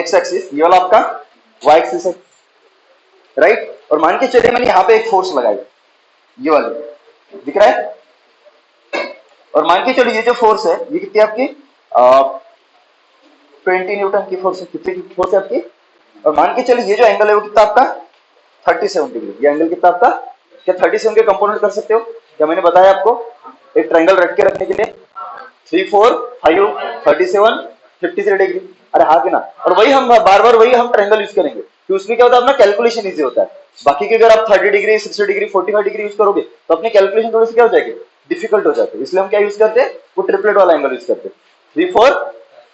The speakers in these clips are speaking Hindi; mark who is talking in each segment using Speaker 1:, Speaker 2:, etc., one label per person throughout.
Speaker 1: एक्स एक्सिस, ये वाला आपका वाई एक्सिस है, राइट। और मान के चलिए मैंने यहाँ पे एक फोर्स लगाई, ये वाली दिख रहा है, और मान के चलिए ये जो फोर्स है ये कितनी आपकी 20 न्यूटन की फोर्स है, कितनी की फोर्स है आपकी। और मान के चलिए ये जो एंगल है वो कितना आपका 37 डिग्री, ये एंगल कितना आपका, क्या 37 के कंपोनेंट कर सकते हो, क्या मैंने बताया आपको एक ट्रायंगल रट के रखने के लिए 3 4 5 37 53 डिग्री, अरे हाँ कि ना। और वही हम बार बार वही हम ट्रायंगल यूज करेंगे कि उसमें क्या होता है अपना कैलकुलेशन इजी होता है। बाकी के अगर आप 30 डिग्री 60 डिग्री 45 डिग्री यूज करोगे तो अपनी कैलकुलेशन थोड़ी सी क्या हो जाएगी, डिफिकल्ट हो जाती है। इसलिए हम क्या यूज करते हैं, वो ट्रिपलेट वाला एंगल यूज करते हैं, 3 4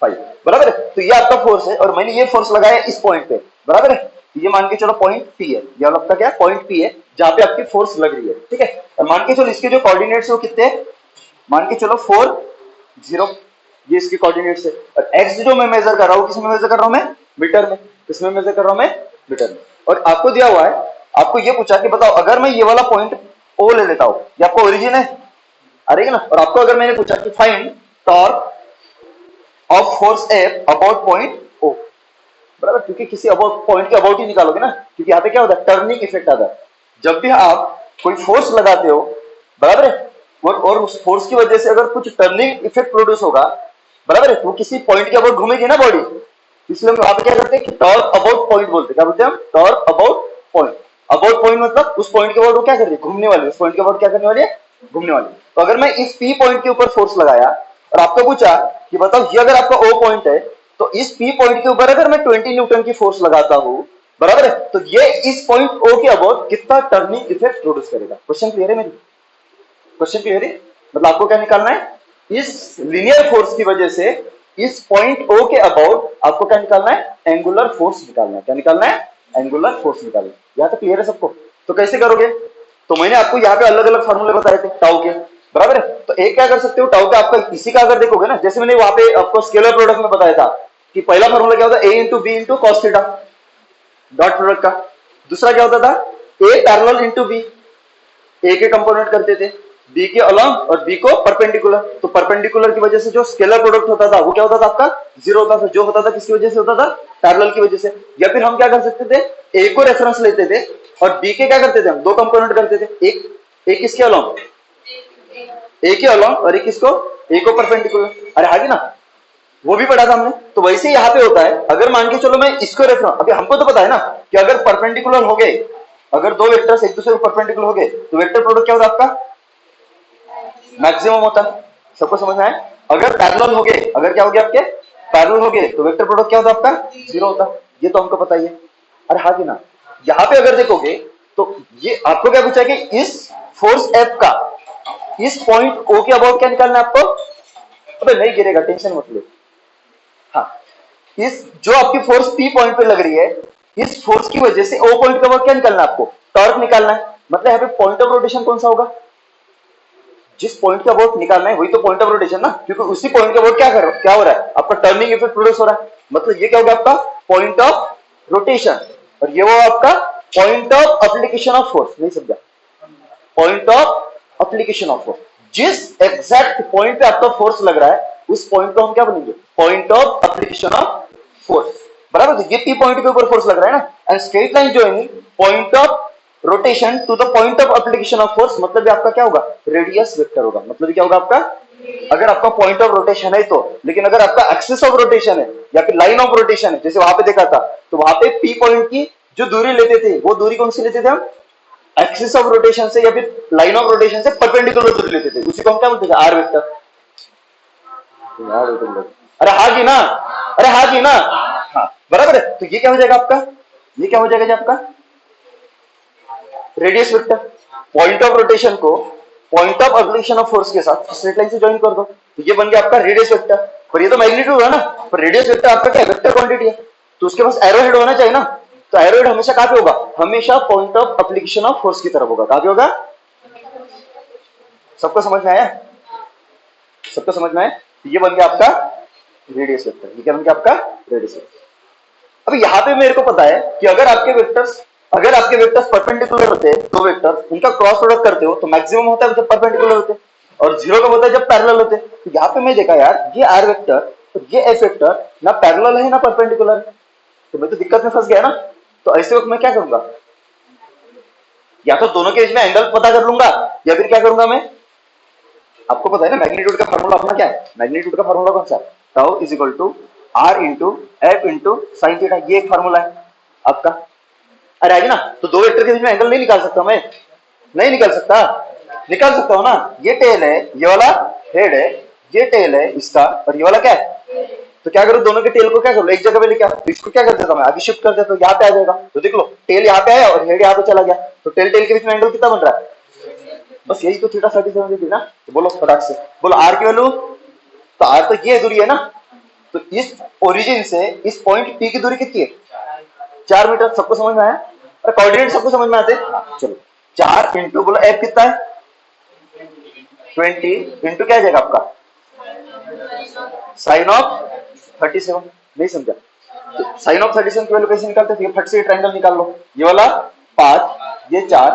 Speaker 1: 5, बराबर है। तो ये आपका फोर्स है और मैंने ये फोर्स लगाया इस पॉइंट पे, बराबर है। ये मान के चलो पॉइंट पी है, ये आपका क्या पॉइंट पी है जहां पे आपकी फोर्स लग रही है, ठीक है। और मान के चलो इसके जो कोऑर्डिनेट्स है वो कितने हैं, मान के चलो 4 0, ये इसके कोऑर्डिनेट्स है। और एक्स जो मैं मेजर कर रहा हूँ, किसमें मेजर कर रहा हूँ मैं, मीटर में, किसमें मेजर कर रहा हूँ मैं, मीटर में। और आपको दिया हुआ है, आपको ये पूछा कि बताओ अगर मैं ये वाला पॉइंट ओ ले लेता हूँ, ये आपका ओरिजिन है, आ रही है ना। और आपको अगर मैंने पूछा कि find torque of force F about point O, बराबर, क्योंकि किसी अबाउट पॉइंट के अबाउट ही निकालोगे ना, क्योंकि यहाँ पे क्या होता है टर्निंग इफेक्ट आता है। जब भी आप कोई फोर्स लगाते हो, बराबर है, और उस फोर्स की वजह से अगर कुछ टर्निंग इफेक्ट प्रोड्यूस होगा, बराबर है, वो किसी पॉइंट के अबाउट घूमेगी ना बॉडी, इसलिए हम वहां पे क्या करते हैं कि टॉर्क अबाउट पॉइंट बोलते हैं, क्या बोलते हैं हम, torque about point. About point मतलब उस पॉइंट के अबाउट वो क्या कर रही है, घूमने वाली, उस पॉइंट के अबाउट क्या करने वाली है, घूमने वाली। तो अगर मैं इस पी पॉइंट के ऊपर फोर्स लगाया और आपको पूछा कि बताओ ये अगर आपका ओ पॉइंट है तो इस पी पॉइंट के ऊपर अगर मैं 20 न्यूटन की फोर्स लगाता हूं, बराबर है, तो ये इस पॉइंट ओ के अबाउट कितना टर्निंग इफेक्ट प्रोड्यूस करेगा। क्वेश्चन क्लियर है मेरी, क्वेश्चन क्लियर है। मतलब आपको क्या निकालना है, इस लीनियर फोर्स की वजह से इस पॉइंट ओ के अबाउट आपको क्या निकालना है, एंगुलर फोर्स निकालना है। क्या निकालना है, एंगुलर फोर्स निकालना है। यहां तक क्लियर है सबको। तो कैसे करोगे, तो मैंने आपको यहाँ पे अलग अलग फॉर्मूले बताए थे टाउ के, बराबर है। तो एक क्या कर सकते हो, टाउ का आपका इसी का अगर देखोगे ना, जैसे मैंने वहां पे आपको स्केलर प्रोडक्ट में बताया था कि पहला फॉर्मूला क्या होता है, A into B into cos theta dot product का। दूसरा क्या होता था, A parallel into B, A के कंपोनेंट करते थे, बी के अलॉन्ग और बी को परपेंडिकुलर। तो परपेंडिकुलर की वजह से जो स्केलर प्रोडक्ट होता था वो क्या होता था आपका जीरो होता था, जो होता था किसकी वजह से होता था, पैरेलल की वजह से। या फिर हम क्या कर सकते थे, ए को रेफरेंस लेते थे और बी के क्या करते थे हम, दो कंपोनेंट करते थे, एक किसके अलॉन्ग, ए के अलॉन्ग, और एक किसको, ए को परपेंडिकुलर। अरे आगे ना, वो भी पढ़ा था हमने। तो वैसे यहाँ पे होता है, अगर मान के चलो मैं इसको रेफरेंस, अभी हमको तो पता है ना कि अगर परपेंडिकुलर हो गए, अगर दो वेक्टर्स एक दूसरे को परपेंडिकुलर हो गए तो वेक्टर प्रोडक्ट क्या होता है आपका, मैक्सिमम होता है। सबको समझ में आया। अगर पैरेलल हो गए, अगर क्या हो गया आपके पैरेलल हो गए तो वेक्टर प्रोडक्ट क्या होता है आपका, जीरो होता। ये तो हमको पता ही है। अरे हाँ कि ना, यहाँ पे अगर देखोगे तो ये आपको क्या पूछा है कि इस फोर्स एफ का इस पॉइंट ओ के अबाउट क्या निकालना है आपको। अबे नहीं गिरेगा, टेंशन मत लो। हाँ, इस जो आपकी फोर्स पी पॉइंट पे लग रही है, इस फोर्स की वजह से ओ पॉइंट के अबाउट क्या निकालना है आपको, टॉर्क निकालना है। मतलब यहाँ पे पॉइंट ऑफ रोटेशन कौन सा होगा, जिस पॉइंट के अबाउट निकालना है वही तो पॉइंट ऑफ रोटेशन ना, क्योंकि उसी पॉइंट के अबाउट क्या हो रहा है आपका टर्निंग इफेक्ट प्रोड्यूस हो रहा है। मतलब ये क्या हो गया आपका पॉइंट ऑफ रोटेशन, और ये वो आपका point of application of force. नहीं समझा, point of application of force, जिस एग्जैक्ट पॉइंट पे आपका फोर्स लग रहा है उस पॉइंट को हम क्या बोलेंगे, point of application of force, बराबर। तो ये पी पॉइंट के ऊपर फोर्स लग रहा है ना, and straight line joining point of rotation to the point of application of force, मतलब आपका क्या होगा, रेडियस वेक्टर होगा। मतलब क्या होगा आपका, अगर आपका पॉइंट ऑफ रोटेशन है तो, लेकिन अगर आपका एक्सिस ऑफ रोटेशन है या फिर लाइन ऑफ रोटेशन है, जैसे वहां पे देखा था, तो वहां पे पी पॉइंट की जो दूरी लेते थे वो दूरी कौन सी लेते थे हम, एक्सिस ऑफ रोटेशन से या फिर लाइन ऑफ रोटेशन से परपेंडिकुलर दूरी लेते थे, उसी को हम क्या बोलते थे, आर वेक्टर। अरे हाँ जी ना, अरे हाँ जी ना, हाँ बराबर है। तो ये क्या हो जाएगा आपका, ये क्या हो जाएगा जी आपका radius vector. Point of rotation को point of application of force के साथ स्ट्रेट लाइन से ज्वाइन कर दो, तो ये बन गया आपका रेडियस वेक्टर। पर ये तो मैग्नीट्यूड है ना, पर रेडियस वेक्टर आपका क्या वेक्टर क्वांटिटी है, तो उसके पास एरो हेड होना चाहिए ना। तो एरो हेड हमेशा कहां पे होगा, हमेशा point of application of force की तरफ होगा। कहां पे होगा, सबको समझ में आया, सबको समझ में आया। ये बन गया आपका रेडियस वेक्टर, ये क्या बन गया आपका रेडियस वेक्टर। अब यहाँ पे मेरे को पता है कि अगर आपके वेक्टर्स परपेंडिकुलर होते हैं, दो वेक्टर उनका क्रॉस प्रोडक्ट करते हो तो मैक्सिमम होता है जब परपेंडिकुलर होते हैं, और जीरो कब होता है जब पैरेलल होते हैं। तो यहाँ पे मैं देखा यार, ये आर वेक्टर और ये एफ वेक्टर ना पैरेलल है ना परपेंडिकुलर है, तो मैं तो दिक्कत में फंस गया ना। तो ऐसे वक्त मैं क्या करूंगा, या तो दोनों के बीच में एंगल पता कर लूंगा, या फिर क्या करूंगा मैं, आपको पता है ना मैग्नीट्यूड का फार्मूला अपना क्या है, मैग्नीट्यूड का फार्मूला कौन सा है, tau is equal to R into F into sine theta, ये एक फार्मूला है आपका। अरे आगे ना, तो दो वेक्टर के बीच में एंगल नहीं निकाल सकता मैं, नहीं निकाल सकता, निकाल सकता हूं ना। ये टेल है, ये वाला हेड है, ये टेल है इसका, और ये वाला क्या है। तो क्या करूं, दोनों के टेल को क्या करूं, एक जगह पे लेके आओ, तो इसको क्या कर देता मैं, आगे शिफ्ट कर देता हूं, यहाँ पे आ जाएगा। तो देख लो टेल यहाँ पे आया और हेड यहाँ पे चला गया, तो टेल टेल के बीच में एंगल कितना बन रहा है, बस यही तो थीटा 37 थी ना। तो बोलो फटाक से बोलो आर की वैल्यू, तो आर तो ये दूरी है ना, तो इस ओरिजिन से इस पॉइंट पी की दूरी कितनी है, 4 मीटर। सबको समझ में आया, अरे कोऑर्डिनेट सबको समझ में आते हैं। चलो 4 इंटू बोलो एफ कितना है 20 इंटू क्या आ जाएगा आपका साइन ऑफ 37, नहीं समझा। तो साइन ऑफ 37 की वैल्यू कैसे निकालते थे, फट से ट्रायंगल निकाल लो, ये वाला 5 ये 4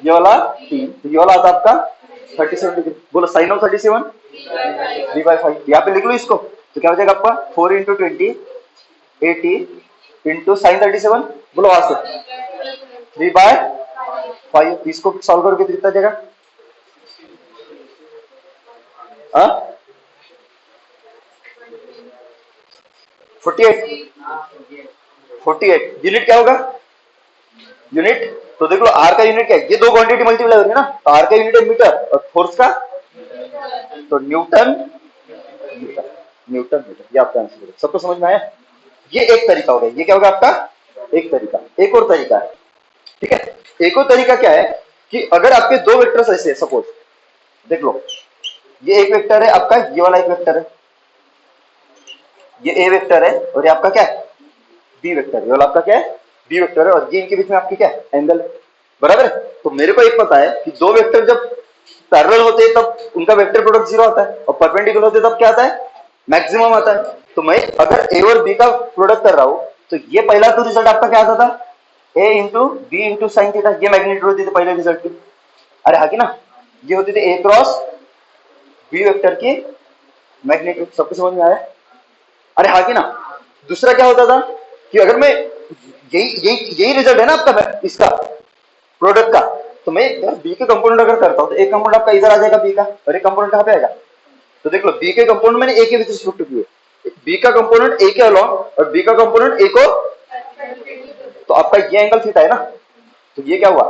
Speaker 1: ये वाला 3, तो ये वाला आता आपका 37 डिग्री। बोलो साइन ऑफ 37 3/5, यहाँ पे लिख लो इसको, तो क्या हो जाएगा आपका 4 इंटू 20 80 इंटू साइन 37, बोलो वहां से 3/5, इसको सॉल्व करके कितना जाएगा, 48 यूनिट क्या होगा, यूनिट तो देख लो आर का यूनिट क्या है, ये दो क्वांटिटी मल्टीप्लाई हो रही है ना, तो आर का यूनिट है मीटर और फोर्स का तो न्यूटन मीटर, न्यूटन मीटर, ये आपका आंसर है। सबको समझ में आया, ये एक तरीका हो गया, ये क्या होगा आपका एक तरीका। एक और तरीका है, ठीक है, एक और तरीका क्या है कि अगर आपके दो वेक्टर्स ऐसे सपोज देख लो, ये एक वेक्टर है आपका, ये वाला एक वेक्टर है, ये ए वेक्टर है और ये आपका क्या है बी वेक्टर है, ये वाला आपका क्या है बी वेक्टर है, और ये इनके बीच में आपकी क्या है एंगल है, बराबर है। तो मेरे को एक पता है कि दो वेक्टर जब पैरेलल होते हैं तब उनका वेक्टर प्रोडक्ट 0 आता है, और परपेंडिकुलर होते हैं तब क्या आता है मैक्सिमम आता है। तो मैं अगर ए और बी का प्रोडक्ट कर रहा हूं तो ये पहला तो रिजल्ट आपका क्या आता था, A into B into sine theta, ये मैग्नीट्यूड होती थी पहले रिजल्ट की। अरे हाँ की ना, ये होती थी ए क्रॉस बी वेक्टर की मैग्नीट्यूड, सबको समझ में आया। अरे हाँ की ना, दूसरा क्या होता था कि अगर मैं यही रिजल्ट है ना आपका इसका प्रोडक्ट का, तो मैं बी के कंपोनेंट अगर करता हूं तो एक कंपोनेंट आपका इधर आ जाएगा बी का, और एक कंपोनेंट कहां पे आएगा, तो देख लो बी के कंपोनेंट मैंने ए के विद रिस्पेक्ट टू किए, बी का कंपोनेंट ए के अलोंग और बी का कंपोनेंट ए को, तो आपका ये एंगल थीटा है ना, तो ये क्या हुआ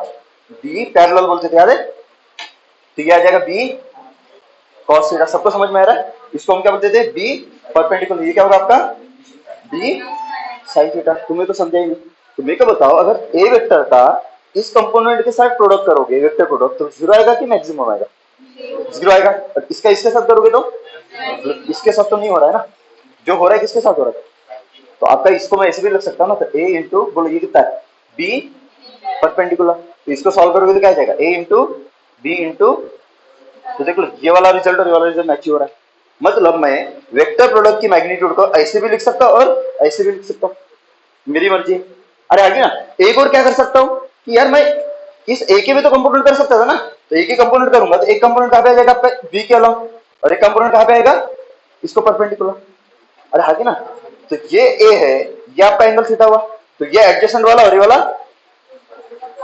Speaker 1: बी पैरेलल बोलते थे याद है, तो ये आ जाएगा बी कॉस थीटा। सबको समझ में आ रहा है, इसको हम क्या बोलते थे बी परपेंडिकुलर, ये क्या होगा आपका बी साइन थीटा। तुम्हें तो समझा ही नहीं, तो मेरे को बताओ अगर ए वेक्टर का इस कंपोनेंट के साथ प्रोडक्ट करोगे वेक्टर प्रोडक्ट, तो 0 आएगा कि मैक्सिमम आएगा, 0 आएगा, और इसका इसके साथ करोगे तो इसके साथ तो नहीं हो रहा है ना, जो हो रहा है किसके साथ हो रहा है, तो आपका इसको मैं ऐसे भी लिख सकता हूँ ना, तो ए इंटू बोलो ये कितना है बी परपेंडिकुलर, तो इसको सॉल्व करोगे तो क्या आ जाएगा ए इंटू बी इंटू, तो देख लो ये वाला रिजल्ट और ये वाला रिजल्ट मैच हो रहा है। मतलब मैं वेक्टर प्रोडक्ट की मैग्नीट्यूड को ऐसे भी लिख सकता हूं और ऐसे भी लिख सकता हूं, मेरी मर्जी। अरे आगे ना एक और क्या कर सकता हूं कि यार मैं इस ए के भी तो कंपोनेंट कर सकता था ना, तो ए के कंपोनेंट करूंगा तो एक कंपोनेंट कहां पे आ जाएगा आपका बी के अलोंग, और एक कंपोनेंट कहां पे आएगा इसको परपेंडिकुलर। अरे आगे ना, तो ये ए है, ये आपका एंगल थीटा हुआ, तो ये एडजेसेंट वाला और ये वाला,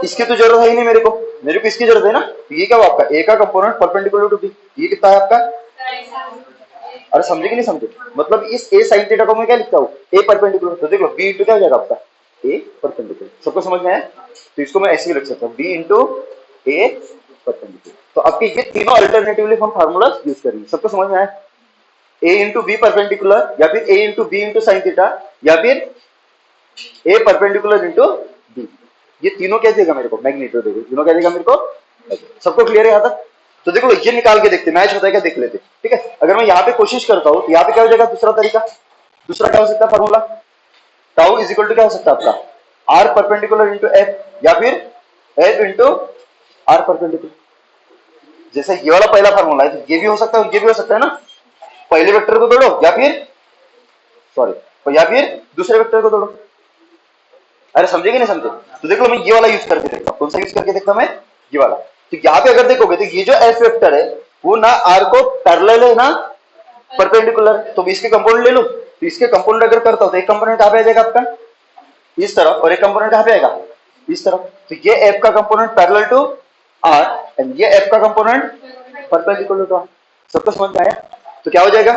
Speaker 1: इसकी तो जरूरत है ही नहीं मेरे को इसकी जरूरत है ना, तो ये क्या हुआ आपका ए का कंपोनेंट परपेंडिकुलर टू बी, ये कितना है आपका, अरे समझे कि नहीं समझे, मतलब इस ए साइन थीटा को मैं क्या लिखता हूँ ए परपेंडिकुलर, तो देख लो बी इंटू क्या हो जाएगा आपका ए परपेंडिकुलर। सबको समझ में आया, तो इसको मैं ऐसे ही लिख सकता हूँ बी इंटू ए परपेंडिकुलर। तो आपके ये तीनों अल्टरनेटिवली हम फार्मूला यूज करेंगे। सबको समझ में आया, ए इंटू बी परपेंडिकुलर, या फिर A into B into sine theta, या फिर ए परपेंडिकुलर इंटू बी, ये तीनों क्या देगा मेरे को मैग्नीट्यूड देगा, तीनों क्या देगा मेरे को। सबको क्लियर है यहाँ तक, तो देखो ये निकाल के देखते मैच होता है क्या देख लेते, ठीक है। अगर मैं यहाँ पे कोशिश करता हूँ तो यहाँ पे क्या हो जाएगा दूसरा तरीका, दूसरा क्या हो सकता है formula, tau is equal to क्या हो सकता है आपका आर परपेंडिकुलर इंटू एफ, या फिर एफ इंटू आर परपेंडिकुलर। जैसे ये वाला पहला फार्मूला है, तो ये भी हो सकता है ये भी हो सकता है ना, पहले वेक्टर को तोड़ो या फिर या फिर दूसरे वेक्टर को तोड़ो। अरे समझे कि नहीं समझे, तो देख लो मैं ये वाला यूज करके देखता हूं, कौन सा यूज करके देखता मैं ये वाला। तो यहाँ पे अगर देखोगे तो ये जो एफ वेक्टर है वो ना आर को पैरेलल है ना परपेंडिकुलर, तो इसके कंपोनेंट ले लो, तो इसके कंपोनेंट अगर करता हूं तो एक कंपोनेंट कहां पे आ जाएगा आपका इस तरफ, और एक कंपोनेंट कहाँ पे आएगा, इस तरफ। तो ये एफ का component parallel to R and ये एफ का कंपोनेंट परपेंडिकुलर टू आर। सबको समझ में आया? तो क्या हो जाएगा,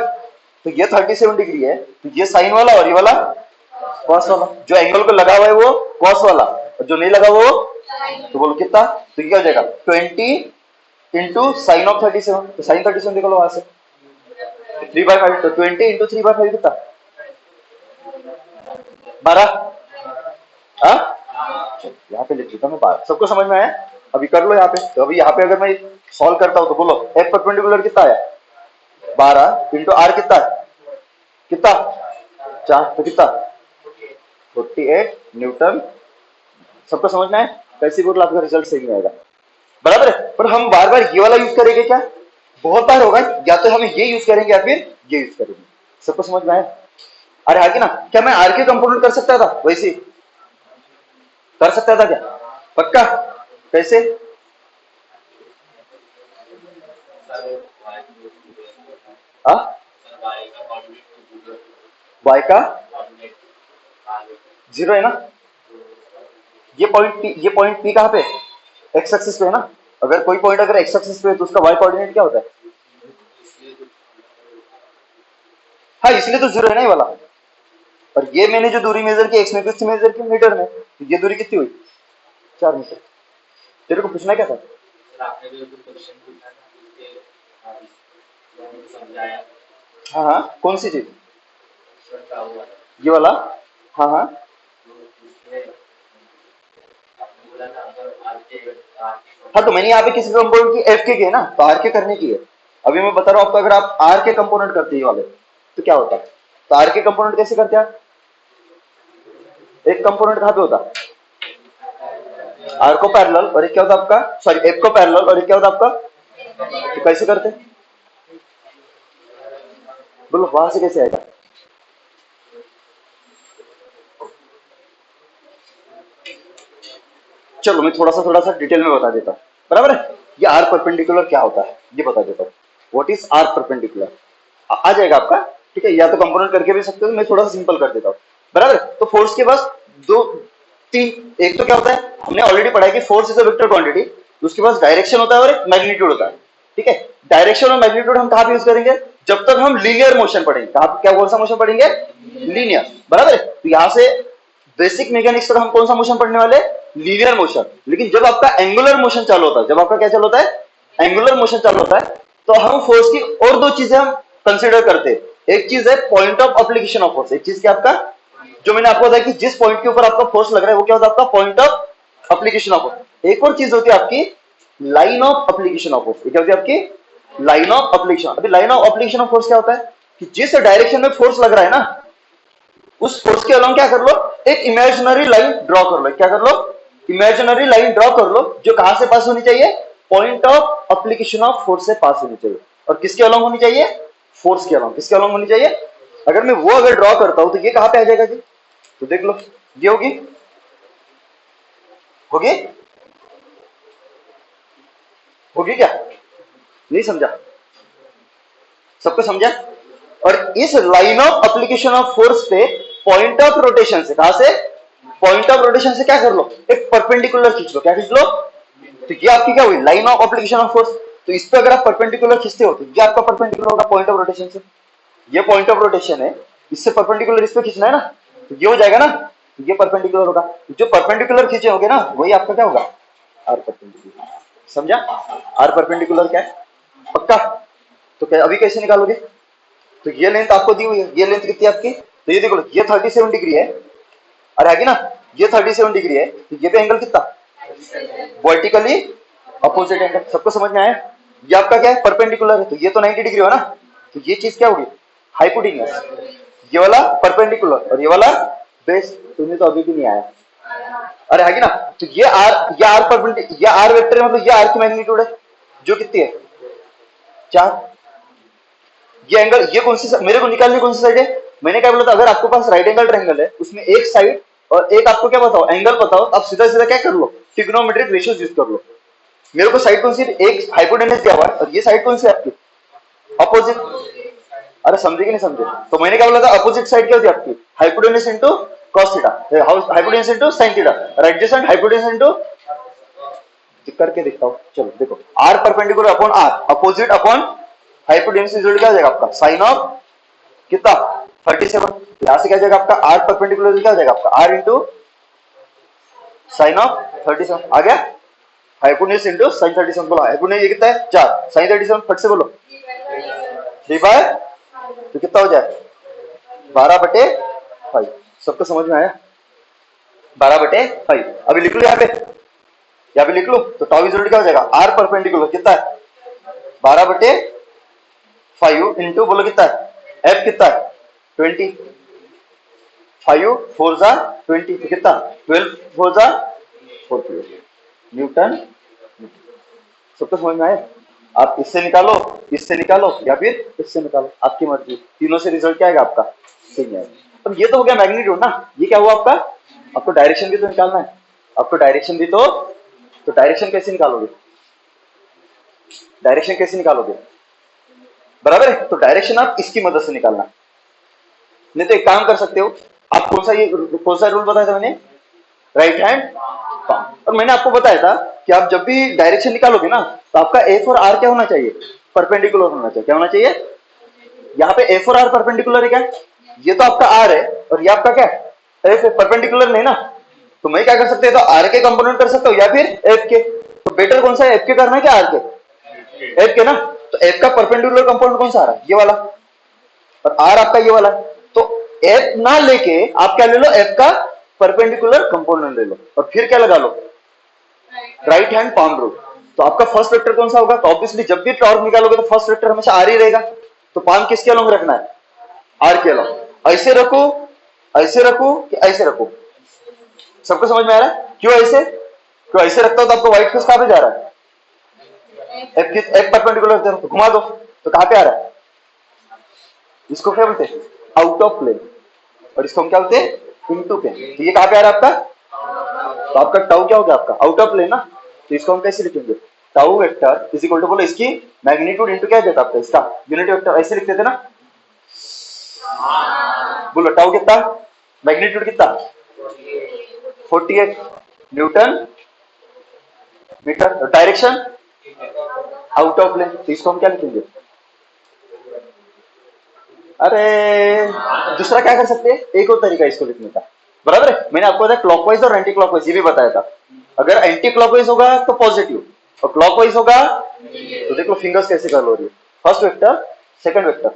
Speaker 1: तो ये 37 डिग्री है, तो ये साइन वाला और ये वाला कॉस वाला। जो एंगल को लगा हुआ है वो कॉस वाला, और जो नहीं लगा वो, तो बोलो कितना, तो ये क्या हो जाएगा 20 इंटू साइन ऑफ 37। तो साइन 37 निकलो वहां से 3/5, तो 20 इंटू 3/5 कितना 12। हाँ, यहाँ पे लिख देता हूँ 12। सबको समझ में आया? अभी कर लो यहाँ पे। तो अभी यहाँ पे अगर मैं सॉल्व करता हूँ तो बोलो एफ परपेंडिकुलर कितना आया 12 इंटू आर कितना है, कितना 4, तो कितना 48 न्यूटन। सबको समझ में आया? कैसे बोल आपका रिजल्ट सही आएगा, बराबर है। पर हम बार बार ये वाला यूज करेंगे क्या, बहुत बार होगा, या तो हम ये यूज करेंगे या फिर ये यूज करेंगे। सबको समझ में आया? अरे आगे ना, क्या मैं आर के कंपोनेंट कर सकता था, वैसे कर सकता था क्या, पक्का? कैसे? वाई का 0 है ना, ये पॉइंट पी कहाँ पे, एक्स एक्सिस पे है ना। अगर कोई पॉइंट अगर एक्स एक्सिस पे है तो उसका वाई कोऑर्डिनेट क्या होता है? हाँ, इसलिए तो 0 है ना ये वाला। और ये मैंने जो दूरी मेजर की एक्स में किससे मेजर की, मीटर में, तो ये दूरी कितनी हुई 4 मीटर। तेरे को पूछना क्या था? हाँ हाँ, कौन सी चीज, ये वाला? हाँ हाँ, हाँ तो मैंने यहाँ पे किसी कंपोनेंट की एफ के है ना, तो आर के करने की है। अभी मैं बता रहा हूँ आपको, अगर आप आर के कंपोनेंट करते हैं वाले तो क्या होता है। तो आर के कंपोनेंट कैसे करते हैं आप, एक कंपोनेंट कहाँ पे होता, आर को पैरेलल, और एक क्या होता आपका, सॉरी एफ को पैरेलल, और एक क्या होता आपका, तो कैसे करते, बोलो वहां से कैसे आएगा? चलो मैं थोड़ा सा डिटेल में बता देता हूँ, बराबर है। ये आर परपेंडिकुलर क्या होता है ये बता देता हूँ। व्हाट इज आर परपेंडिकुलर, आ जाएगा आपका, ठीक है। या तो कंपोनेंट करके भी सकते हो, मैं थोड़ा सा सिंपल कर देता हूँ, बराबर। तो फोर्स के पास दो तीन, एक तो क्या होता है, हमने ऑलरेडी पढ़ा है कि force is a vector quantity, उसके पास डायरेक्शन होता है और एक मैग्नीट्यूड होता है, ठीक है। डायरेक्शन और मैग्नीट्यूड हम कहाँ पे यूज करेंगे, जब तक हम लीनियर मोशन पढ़ेंगे। कहाँ, क्या कौन सा मोशन पढ़ेंगे, लीनियर, बराबर है। तो यहाँ से बेसिक मैकेनिक्स तक हम कौन सा मोशन पढ़ने वाले, लीनियर मोशन। लेकिन जब आपका एंगुलर मोशन चालू होता है, जब आपका क्या चालू होता है, एंगुलर मोशन चालू होता है, तो हम फोर्स की और दो चीजें हम कंसीडर करते हैं। एक चीज है point of application of force, एक चीज क्या आपका, जो मैंने आपको बताया कि जिस पॉइंट के ऊपर आपका फोर्स लग रहा है वो क्या होता है आपका point of application of force. एक और चीज होती है आपकी line of application of force, क्या होती है आपकी लाइन ऑफ एप्लीकेशन। अभी line of application of force क्या होता है कि जिस डायरेक्शन में फोर्स लग रहा है ना, उस फोर्स के अलोंग क्या कर लो, एक इमेजिनरी लाइन ड्रॉ कर लो। क्या कर लो, इमेजिनरी लाइन ड्रॉ कर लो, जो कहां से पास होनी चाहिए, point of application of force से पास होनी चाहिए। और किसके अलोंग होनी चाहिए, फोर्स के अलोंग। किसके अलोंग होनी चाहिए, अगर मैं वो अगर ड्रॉ करता हूं तो ये कहां पे आ जाएगा जी, तो देख लो ये होगी, होगी होगी क्या, नहीं समझा, सबको समझा। और इस line of application of force पे पॉइंट ऑफ रोटेशन से, कहां से, पॉइंट ऑफ रोटेशन से क्या कर लो, एक परपेंडिकुलर खींच लो। क्या खींच लो, तो ये आपकी क्या हुई line of application of force. तो इस पे अगर आप परपेंडिकुलर खींचते हो तो ये आपका परपेंडिकुलर होगा पॉइंट ऑफ रोटेशन से। ये पॉइंट ऑफ रोटेशन है, इससे परपेंडिकुलर इस पे खींचना है ना, तो ये हो जाएगा ना, तो ये परपेंडिकुलर होगा। जो परपेंडिकुलर खींचे होगे ना वही आपका क्या होगा, आर परपेंडिकुलर। समझा, आर परपेंडिकुलर क्या है, पक्का। तो क्या अभी कैसे निकालोगे, तो ये लेंथ आपको दी हुई है, ये लेंथ कितनी है आपकी, तो ये देखो ये 37 डिग्री है, अरे आगे ना ये 37 डिग्री है, तो ये पे एंगल कितना, वर्टिकली अपोजिट एंगल। सबको समझ में आया, ये आपका क्या है परपेंडिकुलर है, तो ये तो 90 डिग्री हो ना, तो ये चीज क्या होगी हाइपोटेन्यूस। ये वाला परपेंडिकुलर और ये वाला बेस, तुम्हें तो अभी भी नहीं आया, अरे आगे ना। तो ये आर परपेंडिकुलर, ये आर वेक्टर है, मतलब ये आर की मैग्नीट्यूड है जो कितनी है 4। ये एंगल, ये कौन सी, मेरे को निकालनी कौन सी साइड है, मैंने क्या बोला था, अगर आपके पास राइट एंगल ट्रायंगल है उसमें एक साइड और एक आपको क्या बताओ एंगल बताओ, आप सीधा सीधा क्या कर लो ट्रिग्नोमेट्रिक रेशियोज यूज कर लो। मेरे को साइड कौन सी, एक हाइपोटेनस दिया हुआ है और ये साइड कौन सी है आपकी अपोजिट। अरे समझे कि नहीं समझे, तो मैंने क्या बोला था अपोजिट साइड क्या होती है आपकी hypotenuse into cos theta, hypotenuse into sin theta और एडजेसेंट हाइपोटेन्यूज इनटू, करके दिखता हूं, चलो देखो, r perpendicular upon r, opposite upon hypotenuse equal क्या हो जाएगा आपका sin ऑफ कितना 37, यहां से क्या जाएगा आपका r परपेंडिकुलर क्या हो जाएगा आपका r इंटू साइन ऑफ 37 आ गया, हाइपोटेन्यूज इंटू साइन 37 बोला, हाइपोटेन्यूज ये कितना है 4, साइन 37 फट से बोलो 3 बाय, तो कितना हो जाए 12/5, सबको समझ में आया 12/5, अभी लिख लो यहाँ पे लिख लो, तो टाउ इज क्या हो जाएगा r परपेंडिकुलर कितना है 12/5 इंटू बोलो कितना है f कितना है 20, 5 4 जा 20, तो कितना 12 4 जा 4 न्यूटन, सबको समझ में आए, आप इससे निकालो या फिर इससे निकालो, आपकी मर्जी, तीनों से रिजल्ट क्या आएगा आपका सेम आएगा। अब ये तो हो गया मैग्नीट्यूड ना, ये क्या हुआ आपका, आपको डायरेक्शन भी तो निकालना है, आपको डायरेक्शन भी तो डायरेक्शन कैसे निकालोगे, डायरेक्शन कैसे निकालोगे, बराबर है, तो डायरेक्शन आप इसकी मदद से निकालना, नहीं तो एक काम कर सकते हो आप, कौन सा रूल बताया था मैंने, राइट हैंड पाम, और मैंने आपको बताया था कि आप जब भी डायरेक्शन निकालोगे ना, तो आपका एफ और आर क्या होना चाहिए, परपेंडिकुलर होना चाहिए, क्या होना चाहिए, यहाँ पे एफ और आर परपेंडिकुलर है क्या, ये तो आपका आर है और ये आपका क्या है एफ है, परपेंडिकुलर नहीं ना, तो मैं क्या कर सकते हैं, तो आर के कंपोनेंट कर सकता हूँ या फिर एफ के, तो बेटर कौन सा है, एफ के करना है क्या आर के, एफ के ना, तो एफ का परपेंडिकुलर कंपोनेंट कौन सा आ रहा है, ये वाला, और आर आपका ये वाला, तो एफ ना लेके आप क्या ले लो, एफ का परपेंडिकुलर कंपोनेंट ले लो और फिर क्या लगा लो, राइट हैंड पाम रूल, तो आपका फर्स्ट वेक्टर कौन सा होगा, तो ऑब्वियसली जब भी टॉर्क निकालोगे तो फर्स्ट वेक्टर हमेशा आर ही रहेगा, तो पाम किसके अलोंग रखना है, आर के अलोंग, ऐसे रखो कि ऐसे रखो, सबको समझ में आ रहा है, क्यों ऐसे रखता हो तो आपको व्हाइट किस कहां पे जा रहा है, एफ परपेंडिकुलर घुमा दो तो कहां पे आ रहा है, इसको क्या बोलते हैं आउट ऑफ प्लेन, और इसको हम क्या बोलते हैं इनटू प्लेन, तो ये कहां पे आ रहा है आपका, तो आपका टाउ क्या हो गया आपका आउट ऑफ प्लेन ना, तो इसको हम कैसे लिखेंगे, tau vector is equal to बोलो इसकी मैग्नीट्यूड इनटू क्या देता आपका इसका यूनिट वेक्टर, ऐसे लिखते थे ना, बोलो टाउ कितना, मैग्नीट्यूड कितना 48 newton metre, direction out of plane, तो इसको हम क्या लिखेंगे, अरे दूसरा क्या कर सकते हैं, एक और तरीका इसको लिखने का, बराबर है, मैंने आपको बताया क्लॉकवाइज और एंटी क्लॉकवाइज ये भी बताया था, अगर एंटी क्लॉकवाइज होगा तो पॉजिटिव और क्लॉकवाइज होगा तो देखो फिंगर्स कैसे कर लो रही है, फर्स्ट वेक्टर सेकंड वेक्टर,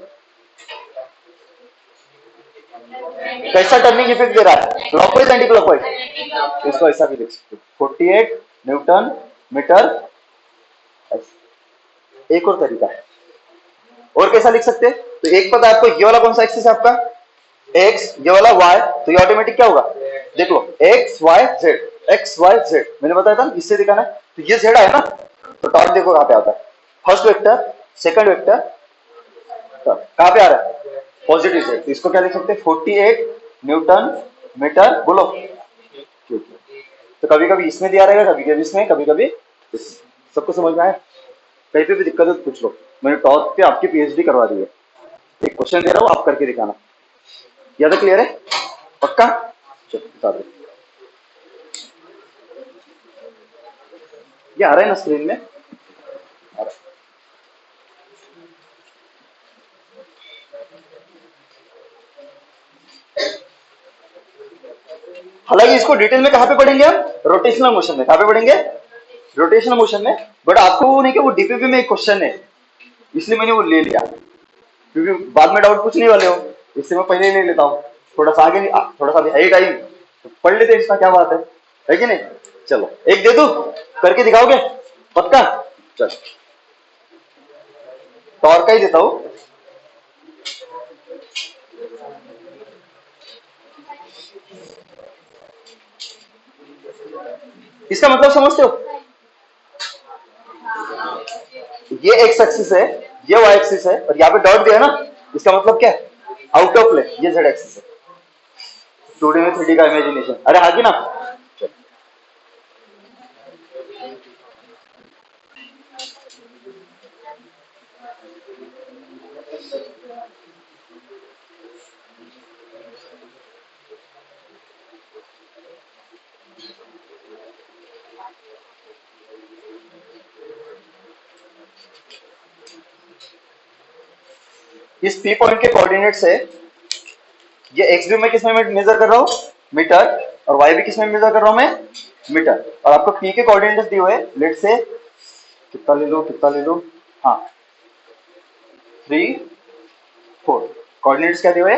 Speaker 1: कैसा टर्निंग इफेक्ट दे रहा है, क्लॉकवाइज एंटी क्लॉकवाइज, इसको ऐसा भी लिख सकते हो 48 न्यूटन मीटर, एक और तरीका है, और कैसा लिख सकते हैं, तो एक पता है आपको ये वाला कौन सा एक्सिस है आपका एक्स, ये वाला वाई, तो ये ऑटोमेटिक क्या होगा, देख लो एक्स वाई जेड, मैंने बताया था इससे दिखाना है, तो ये जेड है ना, तो टॉर्क देखो कहां पे आता है, फर्स्ट वेक्टर सेकंड वेक्टर, कहां पे आ रहा है पॉजिटिव साइड, तो इसको क्या लिख सकते हैं 48 न्यूटन मीटर, बोलो ठीक है, तो कभी कभी इसमें दिया रहेगा, कभी कभी इसमें, कभी कभी सबको समझ में आया, कहीं पे भी दिक्कत है तो पूछ लो, मैंने टॉर्क पे आपकी पीएचडी करवा दी है, एक क्वेश्चन दे रहा हूं आप करके दिखाना, याद है, क्लियर है पक्का, चलो बता दो, ये आ रहा है ना स्क्रीन में, आ रहा है। हालांकि इसको डिटेल में कहां पे पढ़ेंगे हम, रोटेशनल मोशन में, कहां पे पढ़ेंगे रोटेशनल मोशन में, बट आपको वो नहीं कि वो डीपीपी में एक क्वेश्चन है, इसलिए मैंने वो ले लिया, क्योंकि बाद में डाउट पूछने वाले हो, इससे मैं पहले ही ले लेता हूँ, थोड़ा सा आगे थोड़ा सा भी है टाइम, तो पढ़ लेते हैं, इसका क्या बात है कि नहीं, चलो एक दे दो करके दिखाओगे पक्का, चलो तो और का ही देता हूं, इसका मतलब समझते हो, ये एक्स एक्सिस है, ये वाई एक्सिस है, और यहाँ पे डॉट दिया है ना, इसका मतलब क्या है आउट ऑफ प्लेन, ये जेड एक्सिस है, 2D में 3D का इमेजिनेशन, अरे हाँ की ना, इस पी पॉइंट के कोऑर्डिनेट से ये एक्स भी मैं किसमें मेजर कर रहा हूं, मीटर, और वाई भी किसमें मेजर कर रहा हूं मैं, मीटर। और आपको पी के कोऑर्डिनेट्स दिए हुए, लेट से कितना ले लो, हाँ 3 4, कोऑर्डिनेट्स क्या दिए हुए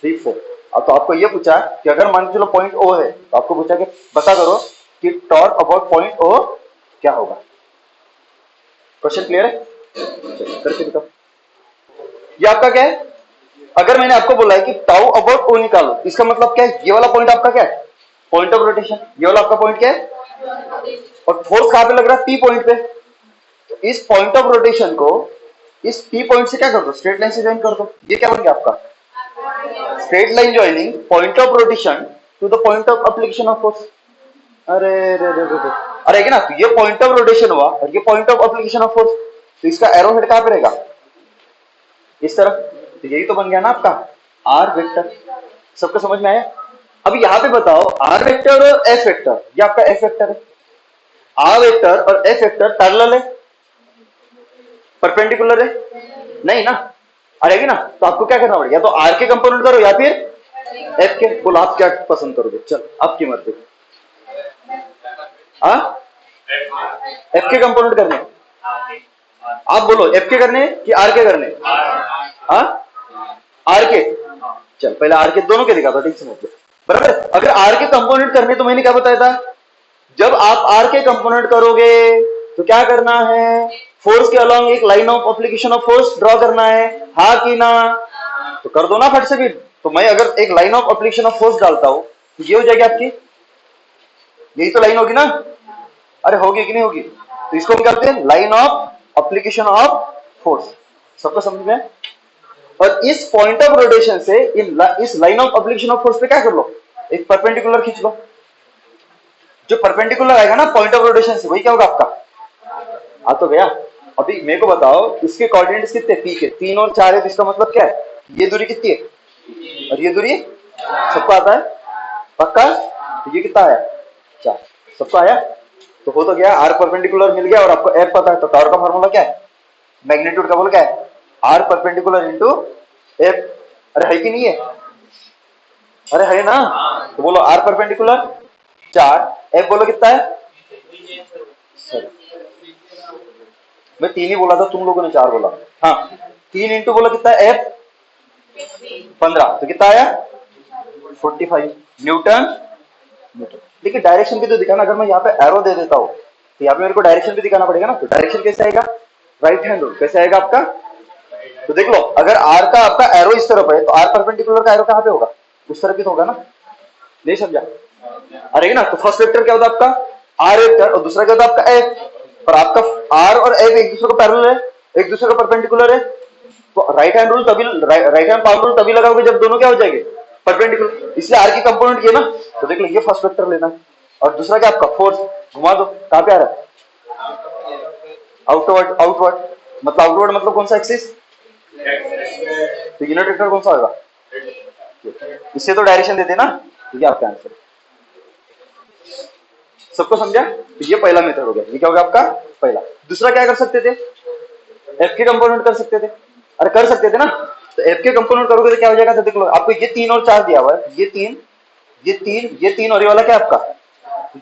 Speaker 1: 3 4। अब तो आपको ये पूछा कि अगर मान के चलो पॉइंट ओ है, तो आपको पूछा कि बता करो कि टॉर्क अबाउट पॉइंट ओ क्या होगा। क्वेश्चन क्लियर है, करके दिखाओ। ये आपका क्या है, अगर मैंने आपको बोला है कि टाउ अबाउट ओ निकालो, इसका मतलब क्या है, ये वाला पॉइंट आपका क्या है, पॉइंट ऑफ रोटेशन, ये वाला आपका पॉइंट क्या है, और फोर्स कहां पे लग रहा है, पी पॉइंट पे। तो इस पॉइंट ऑफ रोटेशन को इस पी पॉइंट से क्या कर दो, स्ट्रेट लाइन से ज्वाइन कर दो। ये क्या बन गया आपका, straight line joining point of rotation to the point of application of force. अरे रे रे रे रे, अरे ना, ये पॉइंट ऑफ रोटेशन हुआ और ये point of application of force, तो इसका एरो हेड कहां पे रहेगा, इस तरफ। तो यही तो बन गया ना आपका आर वेक्टर। सबको समझ में आया। अब यहाँ पे बताओ आर वेक्टर और एफ वेक्टर, ये आपका एफ वेक्टर है, आर वेक्टर और एफ वेक्टर पैरेलल है, परपेंडिकुलर है नहीं ना, अरे ना, तो आपको क्या करना पड़ेगा, या तो आर के कंपोनेंट करो या फिर एफ के। बोलो आप क्या पसंद करोगे, चल आपकी मर्जी। एफ के कंपोनेंट करने, आप बोलो एफ के करने कि आर के करने, हाँ आर के, चल पहले आर के दोनों के दिखा था, ठीक समझ लो बराबर। अगर आर के कंपोनेंट करने तो मैंने क्या बताया था, जब आप आर के कंपोनेंट करोगे तो क्या करना है, फोर्स के अलोंग एक line of application of force draw करना है, हाँ कि ना, तो कर दो ना फट से भी। तो मैं अगर एक line of application of force डालता हूं तो ये हो जाएगी आपकी, यही तो लाइन होगी ना, अरे होगी कि नहीं होगी, तो इसको हम कहते हैं line of application of force. सबको समझ में। और इस पॉइंट ऑफ रोटेशन से इस line of application of force पे क्या कर लो, एक परपेंडिकुलर खींच लो। जो परपेंडिकुलर आएगा ना पॉइंट ऑफ रोटेशन से, वही क्या होगा आपका, आ तो गया। अभी मेरे को बताओ इसके कोऑर्डिनेट्स कितने, पी के 3 और 4 है, तो इसका मतलब क्या है, ये दूरी कितनी है और ये दूरी, सबको आता है पक्का, तो ये कितना आया 4, सबको आया। तो हो तो गया, आर परपेंडिकुलर मिल गया और आपको एफ पता है, तो टॉर्क का फार्मूला क्या है, मैग्नीट्यूड का बोल क्या है, आर परपेंडिकुलर इंटू एफ। अरे है कि नहीं है, अरे है ना, तो बोलो आर परपेंडिकुलर 4, एफ बोलो कितना है, सॉरी मैं 3 ही बोला था, तुम लोगों ने 4 बोला, हाँ 3 इंटू बोला कितना है एफ 15, तो कितना आया 45 न्यूटन मीटर। देखिए डायरेक्शन भी तो दिखाना, अगर मैं यहाँ पे एरो दे देता हूँ तो यहाँ पे मेरे को डायरेक्शन भी दिखाना पड़ेगा ना, तो डायरेक्शन कैसे आएगा, राइट हैंड रूल कैसे आएगा आपका। तो देख लो अगर आर का आपका एरो इस तरफ है तो आर परपेंडिकुलर का एरो कहाँ पे होगा, उस तरफ ही तो होगा ना, नहीं समझा, अरे ना, तो फर्स्ट वेक्टर क्या होता है आपका आर वेक्टर और दूसरा क्या होता है आपका एफ, और आपका आर और एफ एक दूसरे को पैरेलल है, एक दूसरे को परपेंडिकुलर है, तो राइट हैंड रूल तभी, राइट हैंड पावर रूल तभी लगाओगे जब दोनों क्या हो जाएंगे परपेंडिकुलर, इसलिए आर की कंपोनेंट ये ना। तो देख लो ये फर्स्ट वेक्टर लेना है और दूसरा क्या आपका फोर्स, घुमा दो कहां पे आ रहा है, आउटवर्ड, आउटवर्ड मतलब आउटवर्ड मतलब कौन सा एक्सिस, तो यूनिट वेक्टर कौन सा होगा, इससे तो डायरेक्शन देते ना, तो ये आपका आंसर। सबको समझा, तो ये पहला मेथड हो गया, ये क्या होगा आपका पहला। दूसरा क्या कर सकते थे, एफ के कंपोनेंट कर सकते थे, अरे कर सकते थे ना, तो एफ के कंपोनेंट करोगे तो क्या हो जाएगा, तो देख लो आपको ये 3 और 4 दिया हुआ है, ये 3 ये 3 ये 3 और ये वाला क्या है आपका,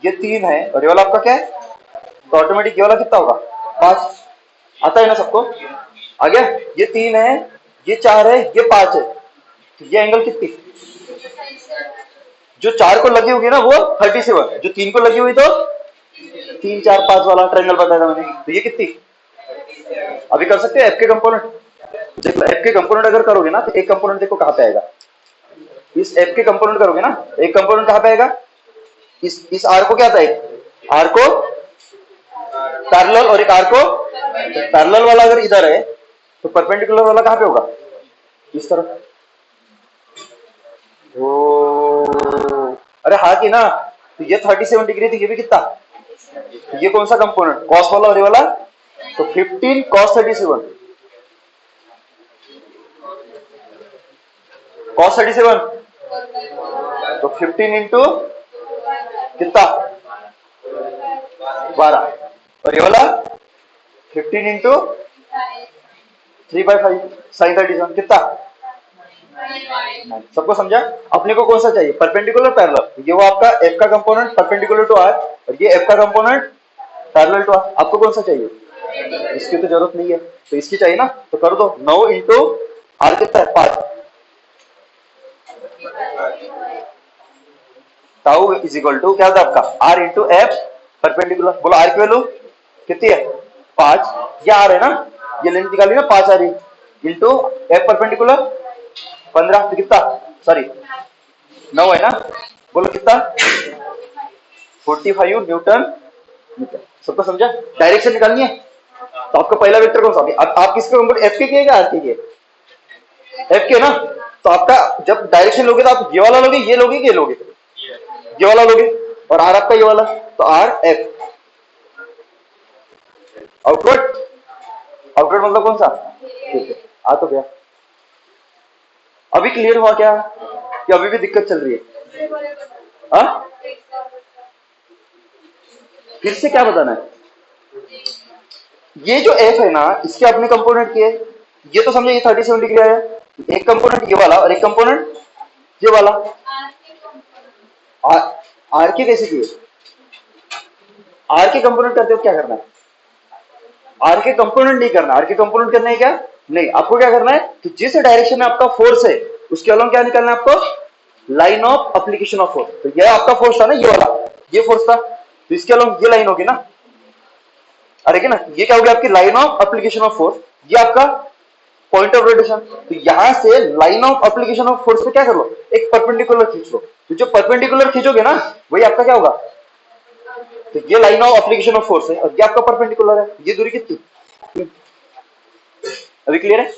Speaker 1: ये 3 है और ये वाला आपका क्या है, तो ऑटोमेटिक ये वाला कितना होगा 5, आता है ना सबको, आ गया। ये 3 है, ये 4 है, ये 5 है, तो ये एंगल कितनी, जो 4 को लगी होगी ना वो 37, जो 3 को लगी हुई तो 3 4 5 वाला ट्रायंगल बताया था मैंने, तो ये कितनी, अभी कर सकते हैं एफ के कंपोनेंट। देखो एफ के कंपोनेंट अगर करोगे ना तो एक कंपोनेंट देखो कहां पे आएगा, इस एफ के कंपोनेंट करोगे ना, एक कंपोनेंट कहां पे आएगा, इस आर को क्या था, एक आर को पैरेलल और एक आर को पैरेलल वाला अगर इधर है तो परपेंडिकुलर वाला कहां पे होगा, इस तरफ। ओ अरे हाँ कि ना, तो ये 37 डिग्री थी, ये भी कितना, तो ये कौन सा कंपोनेंट, कॉस वाला और ये वाला, तो 15 cos 37, cos 37, तो 15 इंटू कितना 12, और ये वाला 15 इंटू 3/5 साइन 37 कितना? सबको समझा? अपने को कौन सा चाहिए, परपेंडिकुलर पैरेलल? ये वो आपका एफ का कंपोनेंट परपेंडिकुलर टू आर, और ये एफ का कंपोनेंट पैरेलल टू आर। आपको कौन सा चाहिए? इसकी तो जरूरत नहीं है, तो इसकी चाहिए ना, तो कर दो 9 इंटू आर कितना है 5, ताऊ इज इक्वल टू क्या होता है आपका आर इंटू एफ परपेंडिकुलर। बोलो आर की वैल्यू कितनी है 5, ये आर है ना, ये लेंथ निकाली ना 5 आ रही, इंटू एफ परपेंडिकुलर 15, तो कितना सॉरी 9 है ना, बोलो कितना 45 न्यूटन मीटर। सबको समझा? डायरेक्शन निकालनी है, तो आपका पहला वेक्टर कौन सा? आप किसके कंप्यूटर एफ के किए या आर के किए? एफ के ना, तो आपका जब डायरेक्शन लोगे तो आप ये वाला लोगे, ये लोगे, ये लोगे, ये वाला लोगे, और आर आपका ये वाला, तो आर एफ आउटवर्ड। आउटवर्ड मतलब कौन सा? ठीक है, आ तो गया। अभी क्लियर हुआ क्या कि अभी भी दिक्कत चल रही है? हाँ, फिर से क्या बताना है? ये जो एफ है ना, इसके अपने कंपोनेंट के, ये तो समझे ये 37 डिग्री है, एक कंपोनेंट ये वाला और एक कंपोनेंट ये वाला। आर के कैसे किए? आर के कंपोनेंट करते हो क्या करना है? आर के कंपोनेंट नहीं करना, आर के कंपोनेंट करना है क्या नहीं, आपको क्या करना है कि जिस डायरेक्शन में आपका फोर्स है उसके अलॉन्ग क्या निकालना है आपको? Line of application of force. तो ये आपका फोर्स था ना, ये वाला ये फोर्स था, तो इसके अलॉन्ग ये लाइन होगी ना, अरे ना, ये क्या होगी आपकी line of application of force, ये आपका पॉइंट ऑफ रोटेशन। तो यहां से line of application of force पे क्या कर लो, एक परपेंडिकुलर खींच लो, तो जो परपेंडिकुलर खींचोगे ना वही आपका क्या होगा, तो ये line of application of force है और ये आपका परपेंडिकुलर है, ये दूरी कितनी? अभी क्लियर है?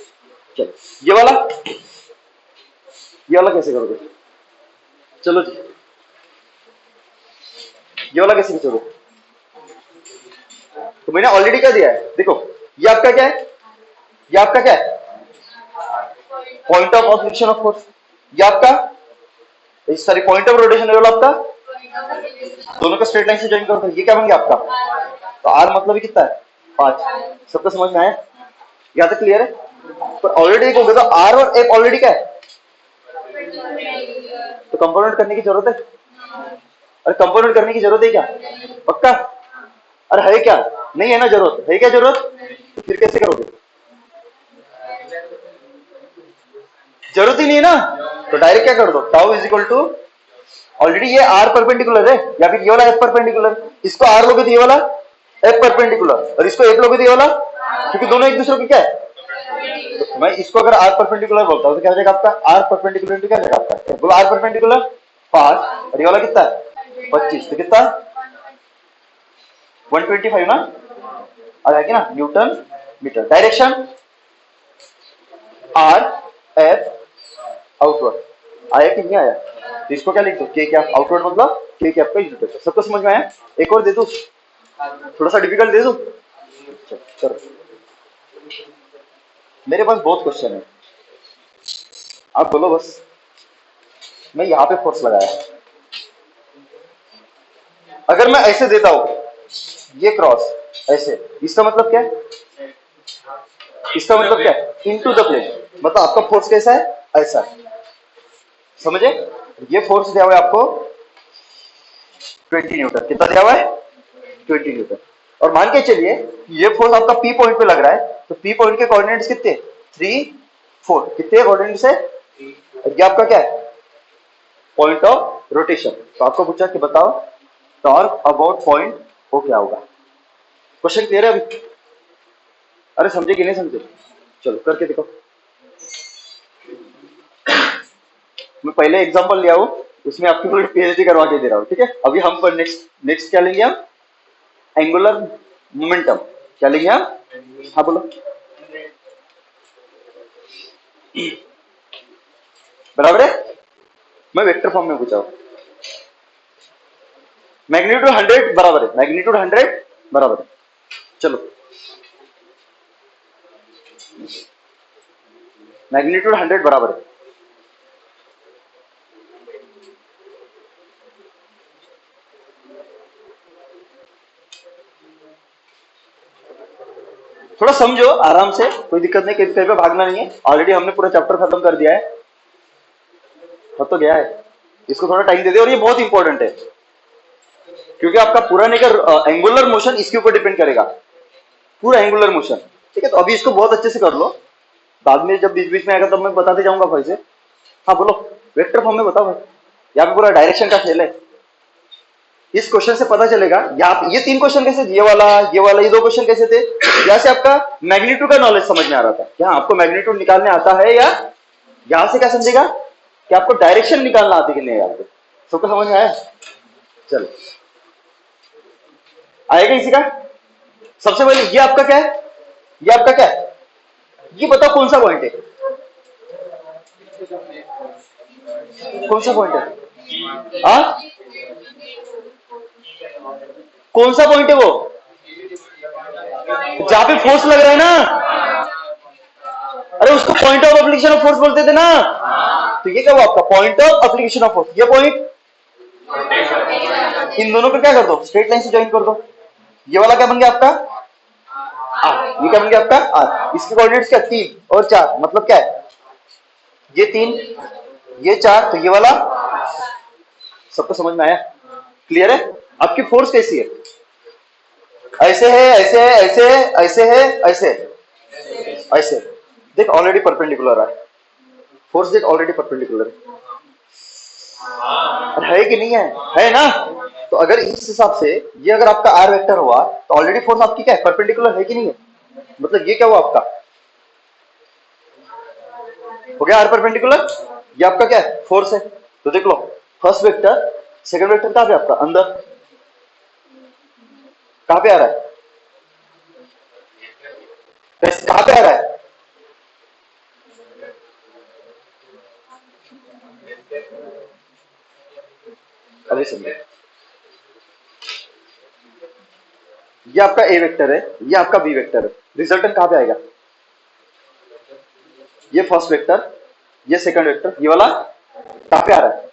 Speaker 1: चलो ये वाला कैसे करोगे? चलो जी, ये वाला कैसे खींचोगे? तो मैंने ऑलरेडी क्या दिया है, देखो ये आपका क्या है, ये आपका क्या है point of application of force, ये आपका सॉरी पॉइंट ऑफ रोटेशन है आपका, दोनों का स्ट्रेट लाइन से ज्वाइन करो, ये क्या बन गया आपका, तो आर मतलब ही कितना है 5। सबको समझ में आया? यहां तक क्लियर है? पर ऑलरेडी एक हो गया, तो आर और एफ ऑलरेडी क्या है, तो कंपोनेंट करने की जरूरत है? अरे कंपोनेंट करने की जरूरत है क्या पक्का? अरे है क्या? नहीं है ना जरूरत, है क्या जरूरत? तो फिर कैसे करोगे? जरूरत ही नहीं है ना, तो डायरेक्ट क्या कर दो, tau is equal to, already ये आर परपेंडिकुलर है या फिर ये वाला एफ परपेंडिकुलर, इसको आर लोगे तो ये वाला एफ परपेंडिकुलर, और इसको एफ लोगे तो ये वाला, क्योंकि दोनों एक दूसरे को क्या है, तो मैं इसको अगर आर परपेंडिकुलर बोलता हूं तो क्या हो जाएगा आपका आर परपेंडिकुलर क्या हो जाएगा आपका, बोलो आर परपेंडिकुलर 5, और ये वाला कितना है 25, तो कितना 125 ना, आ जाएगी ना newton metre. Direction R F outward, आया कि नहीं आया? तो इसको क्या लिख दो, के क्या आउटवर्ड मतलब के क्या आपका यूनिट है। सबको समझ में आया? एक और दे दो, थोड़ा सा डिफिकल्ट दे दो। चलो मेरे पास बहुत क्वेश्चन है, आप बोलो बस। मैं यहाँ पे फोर्स लगाया, अगर मैं ऐसे देता हूं ये क्रॉस ऐसे, इसका मतलब क्या है, इसका मतलब क्या है इनटू द प्लेन, मतलब आपका फोर्स कैसा है ऐसा, समझे? ये फोर्स दिया हुआ है आपको 20 न्यूटन, कितना दिया हुआ है 20 न्यूटन, और मान के चलिए ये फोर्स आपका पी पॉइंट पे लग रहा है, तो पी पॉइंट के कोऑर्डिनेट्स कितने 3 4, कितने कोऑर्डिनेट्स है, ये आपका क्या है पॉइंट ऑफ रोटेशन। तो आपको पूछा कि बताओ टॉर्क अबाउट पॉइंट वो क्या होगा। क्वेश्चन क्लियर है अभी? अरे समझे कि नहीं समझे? चलो करके देखो, मैं पहले एग्जांपल लिया हूं, उसमें आपकी पूरी पीएचडी करवा के दे रहा हूं, ठीक है? अभी हम पर नेक्स्ट नेक्स्ट क्या लेंगे हम, एंगुलर मोमेंटम, क्या लेंगे हम? हाँ बोलो, बराबर है? मैं वेक्टर फॉर्म में पूछा हूं, मैग्नीट्यूड 100 बराबर है, मैग्नीट्यूड 100 बराबर है। चलो मैग्नीट्यूड 100 बराबर है, थोड़ा समझो आराम से, कोई दिक्कत नहीं, कहीं पे भागना नहीं है। ऑलरेडी हमने पूरा चैप्टर खत्म कर दिया है, हो तो गया है। इसको थोड़ा टाइम दे दे, और ये बहुत इंपॉर्टेंट है क्योंकि आपका पूरा नहीं एंगुलर मोशन इसके ऊपर डिपेंड करेगा, पूरा एंगुलर मोशन। ठीक है, तो अभी इसको बहुत अच्छे से कर लो, बाद में जब बीच बीच में आएगा तब मैं बताते जाऊंगा फिर से। हाँ बोलो, वेक्टर फॉर्म में बताओ भाई, यहाँ पे पूरा डायरेक्शन का खेल है। इस क्वेश्चन से पता चलेगा, यहाँ ये 3 क्वेश्चन कैसे, ये वाला, ये 2 क्वेश्चन कैसे थे, यहाँ से आपका मैग्नीट्यूड का नॉलेज समझ में आ रहा था कि हाँ आपको मैग्नीट्यूड निकालने आता है, या यहां से क्या समझेगा कि आपको डायरेक्शन निकालना आती कि नहीं आती। सबको समझ में आया? चलो आएगा इसी का। सबसे पहले ये आपका क्या है, ये आपका क्या है, ये बताओ कौन सा पॉइंट है, कौन सा पॉइंट है, हाँ कौन सा पॉइंट है वो, जहां पे फोर्स लग रहा है ना, अरे उसको point of application of force बोलते थे ना। तो ये क्या हुआ आपका point of application of force, ये पॉइंट, इन दोनों को क्या कर दो, स्ट्रेट लाइन से ज्वाइन कर दो। ये वाला क्या बन गया आपका आर, ये क्या बन गया आपका आर। इसके कोऑर्डिनेट्स क्या 3 और 4, मतलब क्या है, ये 3 ये 4, तो ये वाला। सबको समझ में आया? क्लियर है? आपकी फोर्स कैसी है, ऐसे है, ऐसे है, ऐसे है, ऐसे है, ऐसे ऐसे, देख ऑलरेडी परपेंडिकुलर है फोर्स, देख ऑलरेडी परपेंडिकुलर है कि नहीं है ना। तो अगर इस हिसाब से ये अगर आपका आर वेक्टर हुआ तो ऑलरेडी फोर्स आपकी क्या है, परपेंडिकुलर है कि नहीं है। मतलब ये क्या हुआ आपका, हो गया आर परपेंडिकुलर, ये आपका क्या है फोर्स है। तो देख लो, फर्स्ट वेक्टर सेकंड वेक्टर कहां पे आपका, अंदर, कहां पे आ रहा है, कहां पे आ रहा है, अरे समझे, ये आपका ए वेक्टर है, ये आपका बी वेक्टर है, रिजल्टेंट कहां पे आएगा, ये फर्स्ट वेक्टर, ये सेकंड वेक्टर, ये वाला कहां पे आ रहा है,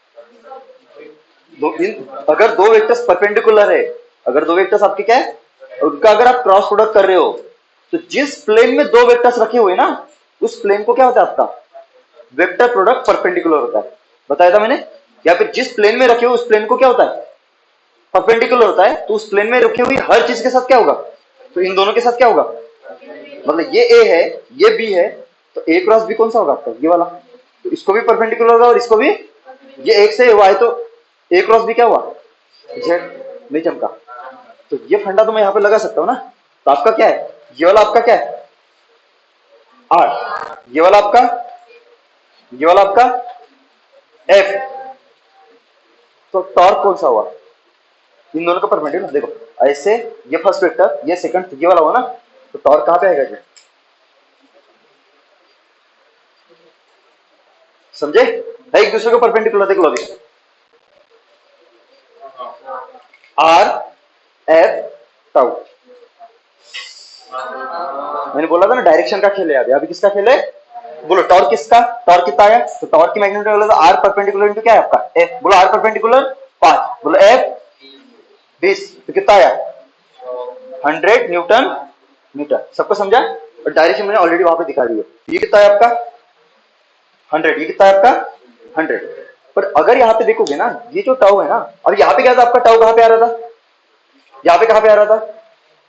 Speaker 1: अगर 2 वेक्टर्स परपेंडिकुलर है, अगर 2 वेक्टर्स आपके क्या है, उनका अगर आप क्रॉस प्रोडक्ट कर रहे हो, तो जिस प्लेन में 2 वेक्टर्स रखे हुए ना, उस प्लेन को क्या होता है आपका वेक्टर प्रोडक्ट परपेंडिकुलर होता है। बताया था मैंने, या फिर जिस प्लेन में रखे हो उस प्लेन को क्या होता है, परपेंडिकुलर होता है। तो उस प्लेन में रखी हुई हर चीज के साथ क्या होगा, तो इन दोनों के साथ क्या होगा, मतलब ये ए है, ये बी है, तो ए क्रॉस बी कौन सा होगा आपका, ये वाला। तो इसको भी परपेंडिकुलर होगा और इसको भी, ये एक से वाई, तो ए क्रॉस बी क्या हुआ, जेड, नहीं चमका। तो ये फंडा तो मैं यहां पे लगा सकता हूं ना। तो आपका क्या है, ये वाला आपका क्या है आर, ये वाला आपका, ये वाला आपका एफ। तो टॉर्क कौन सा हुआ, इन दोनों का परपेंडिकुलर। देखो ऐसे, ये फर्स्ट वेक्टर, ये सेकंड, ये वाला हुआ ना, तो टॉर्क कहां पे आएगा जी, समझे, है एक दूसरे को परपेंडिकुलर। देख लो अभी, आर एफ टाउ, मैंने बोला था ना डायरेक्शन का खेल है। अभी किसका खेल है, बोलो टॉर्क किसका, टॉर्क कितना है, तो टॉर्क की मैग्नीट्यूड आर परपेंडिकुलर इनटू क्या है आपका एफ, बोलो आर परपेंडिकुलर 5, बोलो एफ 20, तो कितना आया 100 न्यूटन मीटर। सबको समझा? और डायरेक्शन मैंने ऑलरेडी वहां पे दिखा दी है। ये कितना है आपका 100, ये कितना है आपका 100। पर अगर यहाँ पे देखोगे ना, ये जो टाउ है ना, अब यहाँ पे क्या था आपका टाउ कहां पे आ रहा था, यहाँ पे कहां पे आ रहा था,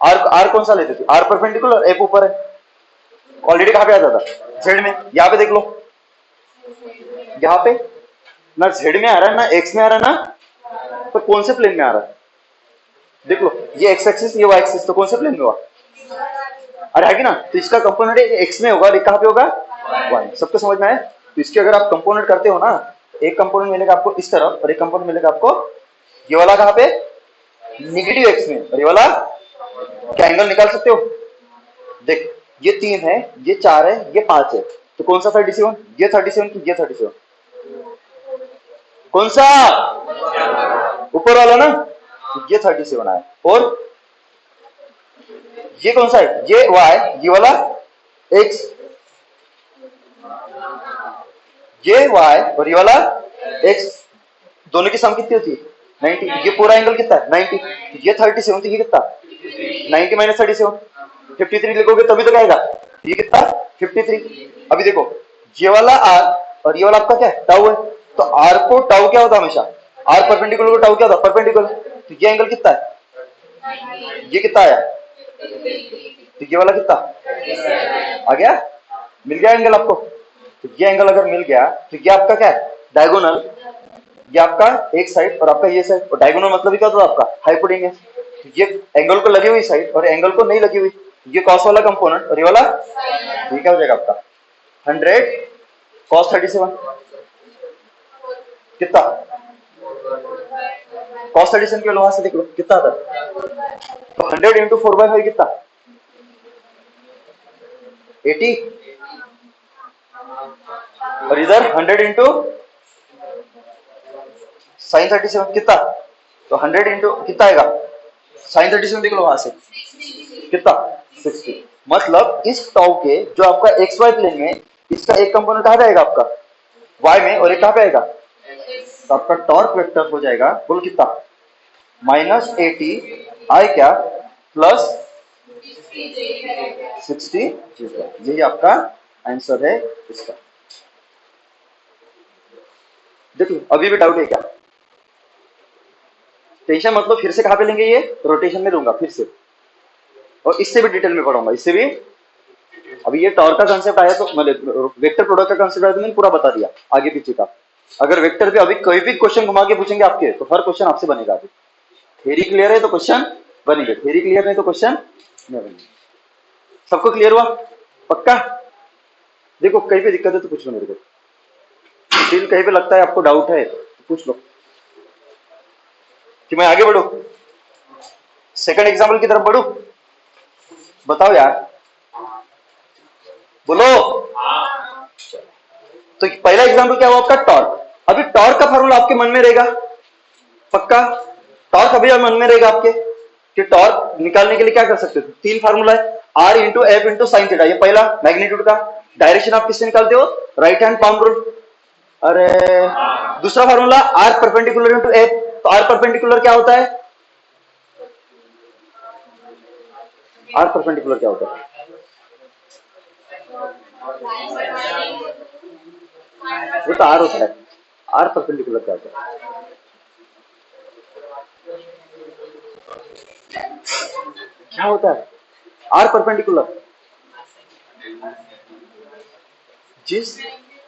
Speaker 1: आर, आर कौन सा लेते थे, आर परपेंडिकुलर, एफ ऊपर है, ऑलरेडी कहां पे आता था जेड में। यहाँ पे देख लो, यहाँ पे ना जेड में आ रहा है ना एक्स में आ रहा है ना, तो कौन से प्लेन में आ रहा है, देख लो, ये एक्स एक्सिस, ये वाई एक्सिस, तो कौन से प्लेन में हुआ, अरे है कि ना। तो इसका कंपोनेंट एक्स में होगा और एक कहां पे होगा वाई। सबको समझ में आया? तो इसके अगर आप कंपोनेंट करते हो ना, एक कंपोनेंट मिलेगा आपको इस तरफ और एक कंपोनेंट मिलेगा आपको ये वाला कहां पे, निगेटिव एक्स में, और ये वाला क्या एंगल निकाल सकते हो, देख ये 3 है, ये 4 है, ये 5 है, तो कौन सा 37, ये 37 की ये 37, कौन सा ऊपर वाला ना, तो ये 37 आया। और ये कौन सा है, ये वाई, ये वाला एक्स, ये वाई और ये वाला एक्स, दोनों की सम कितनी होती है 90। ये पूरा एंगल कितना है 90, ये 37, तो ये कितना 90 माइनस 37, 53 लिखोगे तभी तो क्या आएगा, ये कितना 53। अभी देखो ये वाला आर और ये वाला आपका क्या है टाउ है, तो आर को टाउ क्या होता है हमेशा, आर परपेंडिकुलर को टाउ क्या होता है परपेंडिकुलर, तो ये एंगल कितना है, ये कितना आया, तो ये वाला कितना आ गया, मिल गया एंगल आपको। तो ये एंगल अगर मिल गया तो ये आपका क्या है डायगोनल, ये आपका एक साइड और आपका ये साइड, और डायगोनल मतलब क्या होता है आपका हाइपोटेन्यूस, ये एंगल को लगी हुई साइड और एंगल को नहीं लगी हुई, ये कॉस वाला कंपोनेंट और ये वाला, ये क्या हो जाएगा आपका 100 cos 37 कितना, cos 37 के वहां से देख लो कितना आता है, तो 100 इंटू 4/5 कितना 80, और इधर 100 इंटू साइन 37 कितना, तो 100 इंटू कितना आएगा साइन 37 देख लो वहां से कितना 60। मतलब इस टाउ के जो आपका एक्स वाई प्लेन में इसका एक कंपोनेंट कहां जाएगा आपका वाई में और एक कहां पे आएगा, तो आपका टॉर्क वेक्टर हो जाएगा बोल कितना -80 आई क्या प्लस 60, यही आपका आंसर है इसका। देखिए अभी भी डाउट है क्या, टेंशन मतलब फिर से कहां पे लेंगे, ये रोटेशन में लूंगा फिर से, और इससे भी डिटेल में पढ़ूंगा, इससे भी। अभी ये टॉर्क का कांसेप्ट आया तो मतलब वेक्टर प्रोडक्ट का कांसेप्ट आया तो मैंने पूरा बता दिया आगे पीछे का। अगर वेक्टर पे अभी कोई भी क्वेश्चन घुमा के पूछेंगे आपके तो हर क्वेश्चन आपसे बनेगा। अभी थ्योरी क्लियर है तो क्वेश्चन बनेंगे, थ्योरी क्लियर नहीं तो क्वेश्चन नहीं बनेंगे। सबको क्लियर हुआ पक्का? देखो कहीं पे दिक्कत है तो पूछ लो मेरे को, स्टिल कहीं पे लगता है आपको डाउट है तो पूछ लो कि मैं आगे बढ़ू, सेकंड एग्जाम्पल की तरफ बढ़ू, बताओ यार बोलो। तो पहला एग्जाम्पल क्या हुआ आपका टॉर्क, अभी टॉर्क का फॉर्मूला आपके मन में रहेगा पक्का, टॉर्क अभी मन में रहेगा आपके कि टॉर्क निकालने के लिए क्या कर सकते हो, तीन फार्मूला है R into F into sine theta, ये पहला मैग्नीट्यूड का, डायरेक्शन आप किससे निकालते हो राइट हैंड पाम रूल। अरे दूसरा formula R perpendicular into F, तो आर परपेंडिकुलर क्या होता है, आर परपेंडिकुलर क्या होता है, वो तो आर होता है, आर परपेंडिकुलर क्या होता है, क्या होता है आर परपेंडिकुलर, जिस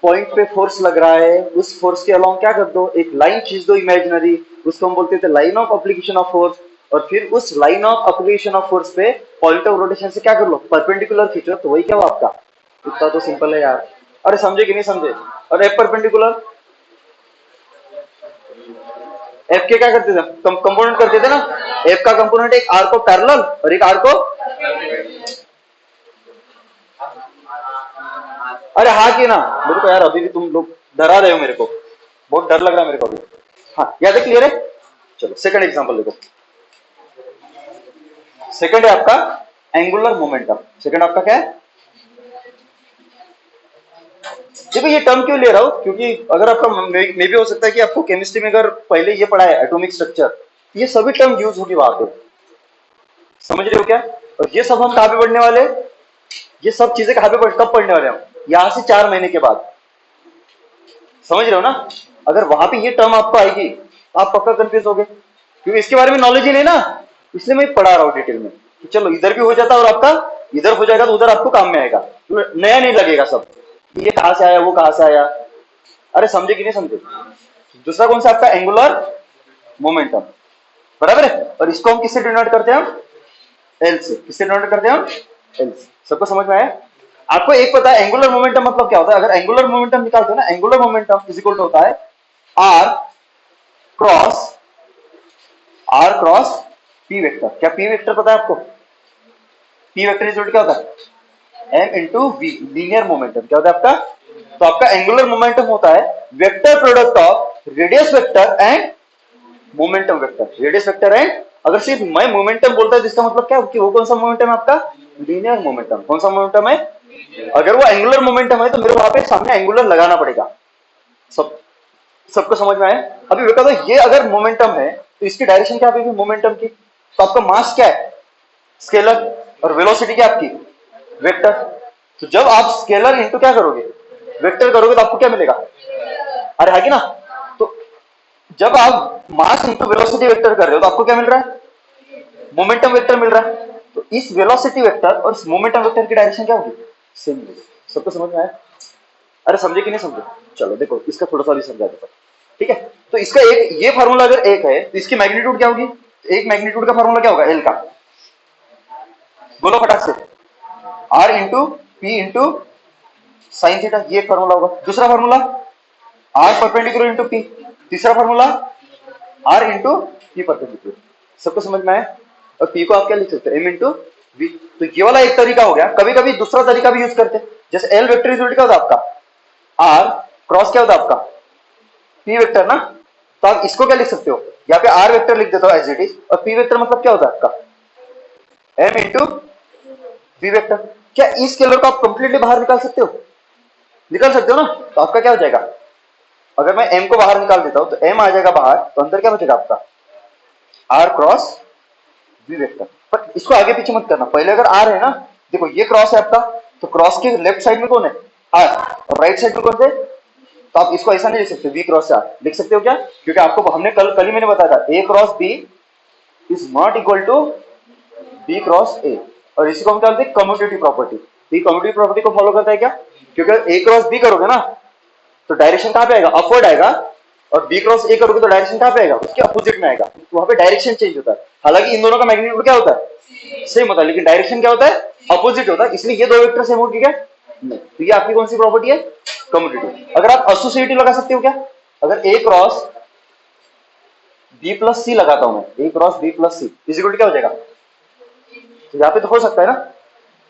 Speaker 1: पॉइंट पे फोर्स लग रहा है उस फोर्स के अलावा क्या कर दो, एक लाइन खींच दो इमेजिनरी, उसको हम बोलते थे line of application of force, और फिर उस line of application of force पे पॉइंट ऑफ रोटेशन से क्या कर लो परपेंडिकुलर खींचो, तो वही क्या हुआ आपका, इतना तो सिंपल है यार। अरे समझे कि नहीं समझे? और एफ परपेंडिकुलर, एफ के क्या करते थे कंपोनेंट करते थे ना, एफ का कंपोनेंट एक आर को पैरेलल और एक आर को, अरे हाँ की ना, मेरे को यार अभी भी तुम लोग डरा रहे हो, मेरे को बहुत डर लग रहा है मेरे को अभी। हाँ याद है, क्लियर है? चलो सेकंड एग्जांपल देखो, सेकंड है आपका एंगुलर मोमेंटम। सेकंड आपका क्या है, देखो ये टर्म क्यों ले रहा हूं, क्योंकि अगर आपका मे भी हो सकता है कि आपको केमिस्ट्री में अगर पहले ये पढ़ा है एटॉमिक स्ट्रक्चर, ये सभी टर्म यूज होगी वहां पे, समझ रहे हो क्या? और ये सब हम कहां पे पढ़ने वाले, ये सब चीजें कहां पे कब पढ़ने वाले हम, यहां से 4 महीने के बाद, समझ रहे हो ना? अगर वहां पे ये टर्म आपको आएगी तो आप पक्का कंफ्यूज हो गए, क्योंकि इसके बारे में नॉलेज ही नहीं ना, इसलिए मैं पढ़ा रहा हूं डिटेल में कि चलो इधर भी हो जाता और आपका इधर हो जाएगा तो उधर आपको काम में आएगा, तो नया नहीं लगेगा सब, ये कहां से आया वो कहां से आया। अरे समझे कि नहीं समझे? दूसरा कौन सा आपका एंगुलर मोमेंटम, बराबर है, और इसको हम किससे डिनोट करते हैं, हम एल से, किससे डिनोट करते हैं हम एल से। सबको समझ में आया? आपको एक पता है एंगुलर मोमेंटम मतलब क्या होता है, अगर एंगुलर मोमेंटम निकालते हो ना, angular momentum is equal to होता है आर क्रॉस पी वेक्टर। क्या पी वेक्टर पता है आपको? पी वेक्टर इज क्या होता है, M into V, linear momentum क्या होता है आपका, तो आपका एंगुलर मोमेंटम होता है vector product of radius vector and momentum vector, radius vector and, अगर सिर्फ मैं मोमेंटम बोलता है तो इसका मतलब क्या है कि वो कौन सा मोमेंटम है आपका, लीनियर मोमेंटम। कौन सा मोमेंटम है? अगर वो एंगुलर मोमेंटम है तो मेरे वहां पे सामने एंगुलर लगाना पड़ेगा। सबको समझ में आया? अभी बेटा तो ये अगर मोमेंटम है तो इसकी डायरेक्शन क्या होगी मोमेंटम की, तो आपका मास क्या है स्केलर, और वेलोसिटी क्या आपकी वेक्टर। तो जब आप स्केलर इंटू क्या करोगे वेक्टर करोगे तो आपको क्या मिलेगा, अरे है कि ना। तो जब आप मास इंटू वेलोसिटी वेक्टर कर रहे हो तो आपको क्या मिल रहा है, मोमेंटम वेक्टर मिल रहा है। तो इस वेलोसिटी वेक्टर और इस मोमेंटम वेक्टर की डायरेक्शन क्या होगी, सेम होगी। सबको समझ में आया, अरे समझे कि नहीं समझे। चलो देखो इसका थोड़ा सा भी समझा देता हूं, ठीक है। तो इसका एक ये फार्मूला अगर एक है तो इसकी मैग्नीट्यूड क्या होगी, एक मैग्नीट्यूड का फार्मूला क्या होगा एल का, बोलो फटाक से, R into P into sine theta, ये फार्मूला होगा। दूसरा formula R perpendicular into P, तीसरा formula R into P perpendicular. सबको समझ में आया। और पी को आप क्या लिख सकते हो, एम इंटू वी। तो ये वाला एक तरीका हो गया। कभी कभी दूसरा तरीका भी यूज करते हैं, जैसे एल वेक्टर इज क्या होता है आपका, आर क्रॉस क्या होता है आपका पी वेक्टर ना। तो आप इसको क्या लिख सकते हो, यहाँ पे आर वेक्टर लिख देता हो एज इट इज, और पी वेक्टर मतलब क्या होता है आपका एम इंटू वी वेक्टर। क्या इस स्केलर को आप कंप्लीटली बाहर निकाल सकते हो, निकाल सकते हो ना। तो आपका क्या हो जाएगा, अगर मैं m को बाहर निकाल देता हूं तो m आ जाएगा बाहर, तो अंदर क्या बचेगा आपका r क्रॉस v वेक्टर। पर इसको आगे पीछे मत करना, पहले अगर r है ना, देखो ये क्रॉस है आपका, तो क्रॉस के लेफ्ट साइड में कौन है r, और राइट साइड में कौन है। तो आप इसको ऐसा नहीं लिख सकते v क्रॉस r, लिख सकते हो क्या, क्योंकि आपको हमने कल ही मैंने बताया था a cross b is not equal to b cross a, और इसी को हम क्या बोलते हैं कम्यूटेटिव प्रॉपर्टी। ये कम्यूटेटिव प्रॉपर्टी को फॉलो करता है क्या, क्योंकि a क्रॉस b करोगे ना तो डायरेक्शन कहां पे आएगा, अपवर्ड आएगा, और बी क्रॉस ए करोगे तो डायरेक्शन कहां पे आएगा, उसके अपोजिट में आएगा। तो वहां पे डायरेक्शन चेंज होता है। हालांकि इन दोनों का मैग्नीट्यूड क्या होता है, सेम होता है, लेकिन डायरेक्शन क्या होता है, अपोजिट होता है। इसलिए ये दो वेक्टर सेम होगी क्या, नहीं। तो ये आपकी कौन सी प्रॉपर्टी है, कम्यूटेटिव। अगर आप एसोसिएटिव लगा सकते हो क्या, अगर A cross B plus C लगाता हूं मैं, A cross B plus C is equal to क्या हो जाएगा, तो यहाँ पे तो हो सकता है ना,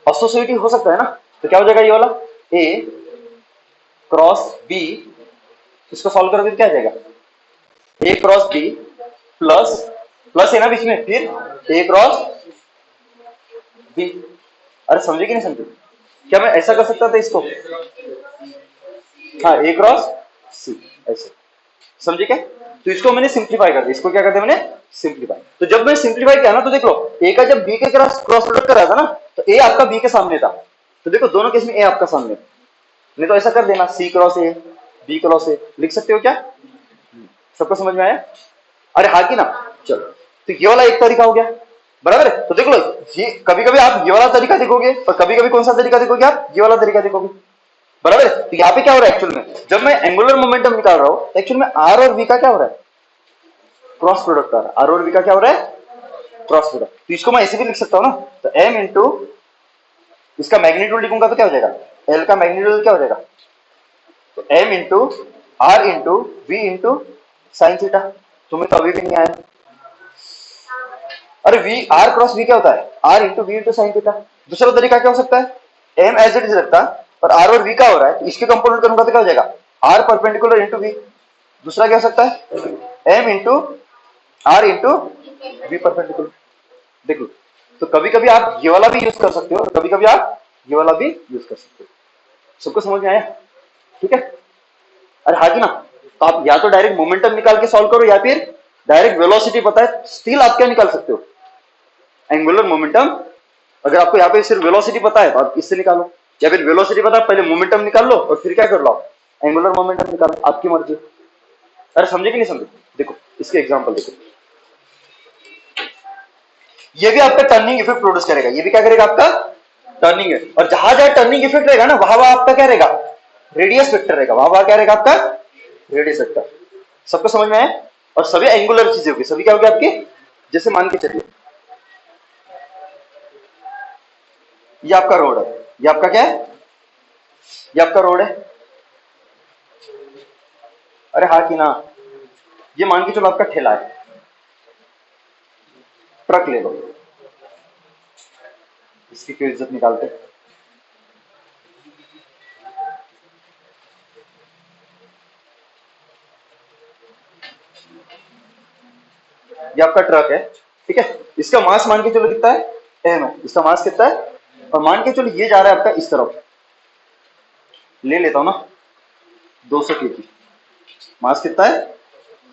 Speaker 1: एसोसिएटिव हो सकता है ना। तो क्या हो जाएगा ये वाला ए क्रॉस बी, इसको सॉल्व करोगे तो क्या आ जाएगा, ए क्रॉस बी प्लस प्लस है ना बीच में, फिर ए क्रॉस बी। अरे समझे कि नहीं समझे, क्या मैं ऐसा कर सकता था इसको, हाँ ए क्रॉस सी ऐसे, समझे क्या। तो इसको मैंने सिंप्लीफाई कर दिया, इसको क्या कर दिया मैंने सिंप्लीफाई। तो जब मैं सिंप्लीफाई किया ना तो देख लो ए का जब बी के क्रॉस प्रोडक्ट कर रहा था ना, तो ए आपका बी के सामने था। तो देखो दोनों केस में ए आपका सामने, नहीं तो ऐसा कर देना C cross A B cross A, लिख सकते हो क्या। सबको समझ में आया, अरे हाँ की ना। चलो तो ये वाला एक तरीका हो गया, बराबर है। तो देख लो ये कभी कभी आप ये वाला तरीका देखोगे और कभी कभी कौन सा तरीका देखोगे, आप ये वाला तरीका देखोगे, बराबर है। तो यहाँ पे क्या हो रहा है एक्चुअल में, जब मैं एंगुलर मोमेंटम निकाल रहा हूं एक्चुअल में आर और वी का क्या हो रहा है, क्रॉस प्रोडक्ट आ रहा है। आर और वी का क्या हो रहा है, क्रॉस प्रोडक्ट। तो इसको मैं ऐसे भी लिख सकता हूं ना, तो एम इंटू इसका मैग्नीट्यूड लिखूंगा तो क्या हो जाएगा, एल का मैग्नीट्यूड क्या हो जाएगा, तो M into R into V into sine theta. तुम्हें तो अभी भी नहीं आया, अरे वी आर क्रॉस वी क्या होता है, R into V into sine theta. दूसरा तरीका क्या हो सकता है, एम एज इट इज रखता और आर और वी का हो रहा है, तो इसके कंपोनेंट करूंगा तो क्या हो जाएगा, आर परपेंडिकुलर इंटू वी। दूसरा क्या हो सकता है, M into R into V perpendicular. देखो तो कभी कभी आप ये वाला भी यूज कर सकते हो और कभी कभी आप ये वाला भी यूज कर सकते हो। सबको समझ में आया, ठीक है। अरे हाँ की ना। तो आप या तो डायरेक्ट मोमेंटम निकाल के सॉल्व करो या फिर डायरेक्ट वेलोसिटी पता है, स्टिल आप क्या निकाल सकते हो, एंगुलर मोमेंटम। अगर आपको यहाँ पे सिर्फ वेलोसिटी पता है तो आप इससे निकालो, या फिर वेलोसिटी पता है पहले मोमेंटम निकाल लो और फिर क्या कर लो एंगुलर मोमेंटम निकालो, आपकी मर्जी। अरे समझे कि नहीं समझे, देखो इसके एग्जांपल देखो, ये भी आपका टर्निंग इफेक्ट प्रोड्यूस करेगा, ये भी क्या करेगा आपका टर्निंग है। और जहां जहां टर्निंग इफेक्ट रहेगा ना वहां वहां आपका क्या रहेगा, रेडियस वेक्टर रहेगा, वहां वहां क्या रहेगा आपका रेडियस वेक्टर। सबको समझ में है। और सभी एंगुलर चीजें होगी, सभी क्या होगी आपकी, जैसे मान के चलिए ये आपका रोड है, ये आपका क्या है, ये आपका रोड है। अरे हाँ कि ना, ये मान के चलो आपका ठेला है, ट्रक ले लो, इसकी क्यों इज्जत निकालते। ये आपका ट्रक है, ठीक है। इसका मास मान के चलो कितना है, एम है, इसका मास कितना है, और मान के चलो ये जा रहा है आपका इस तरफ, ले लेता हूं ना 200 केजी, मास कितना है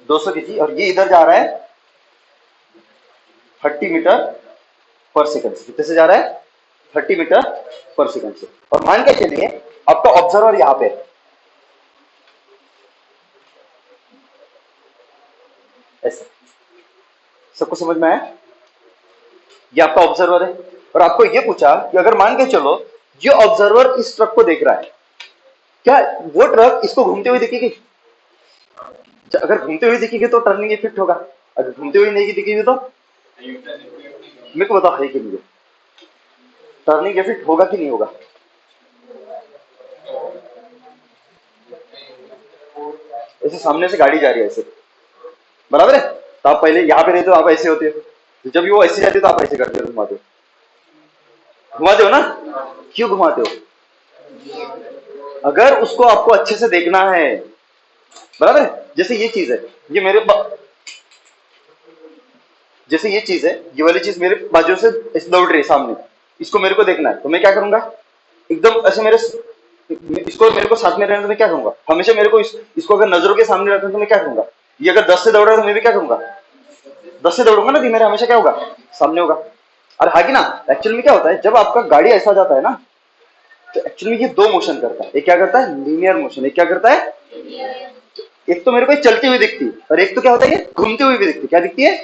Speaker 1: 200 केजी, और ये इधर जा रहा है 30 मीटर पर सेकंड। कितने से जा रहा है 30 मीटर पर सेकंड से। और मान के चलिए आपका ऑब्जर्वर यहां पे, ऐसे, सबको समझ में आया? ये आपका ऑब्जर्वर है और आपको ये पूछा कि अगर मान के चलो ये ऑब्जर्वर इस ट्रक को देख रहा है, क्या वो ट्रक इसको घूमते हुए दिखेगी? अगर घूमते हुए दिखेगी तो टर्निंग इफेक्ट होगा, अगर घूमते हुए नहीं दिखेगी तो मेरे को बताओ है कि नहीं, टर्निंग इफेक्ट होगा कि नहीं होगा? ऐसे सामने से गाड़ी जा रही है ऐसे, बराबर है, तो आप पहले यहाँ पे रहते हो, आप ऐसे होते हो, तो जब वो ऐसे जाते हो तो आप ऐसे करते हो, घुमाते हो, घुमाते हो ना? क्यों घुमाते हो? अगर उसको आपको अच्छे से देखना है, बराबर है। जैसे ये चीज है, ये मेरे जैसे ये चीज है, ये वाली चीज मेरे बाजू से ऐसे दौड़ रही है सामने, इसको मेरे को देखना है तो मैं क्या करूंगा, एकदम ऐसे इसको मेरे को साथ में रहने तो मैं क्या करूंगा, हमेशा मेरे को इसको अगर नजरों के सामने रखना तो मैं क्या करूंगा, ये अगर 10 से दौड़ रहा है तो मैं भी क्या करूंगा, 10 से दौड़ूंगा ना, कि मेरा हमेशा क्या होगा, सामने होगा। और हालांकि ना एक्चुअल में क्या होता है, जब आपका गाड़ी ऐसा जाता है ना, तो एक्चुअली में ये दो मोशन करता है, एक क्या करता है, लीनियर मोशन, एक क्या करता है, एक तो मेरे को चलती हुई दिखती है और एक तो क्या होता है, ये घूमती हुई भी दिखती है, क्या दिखती है?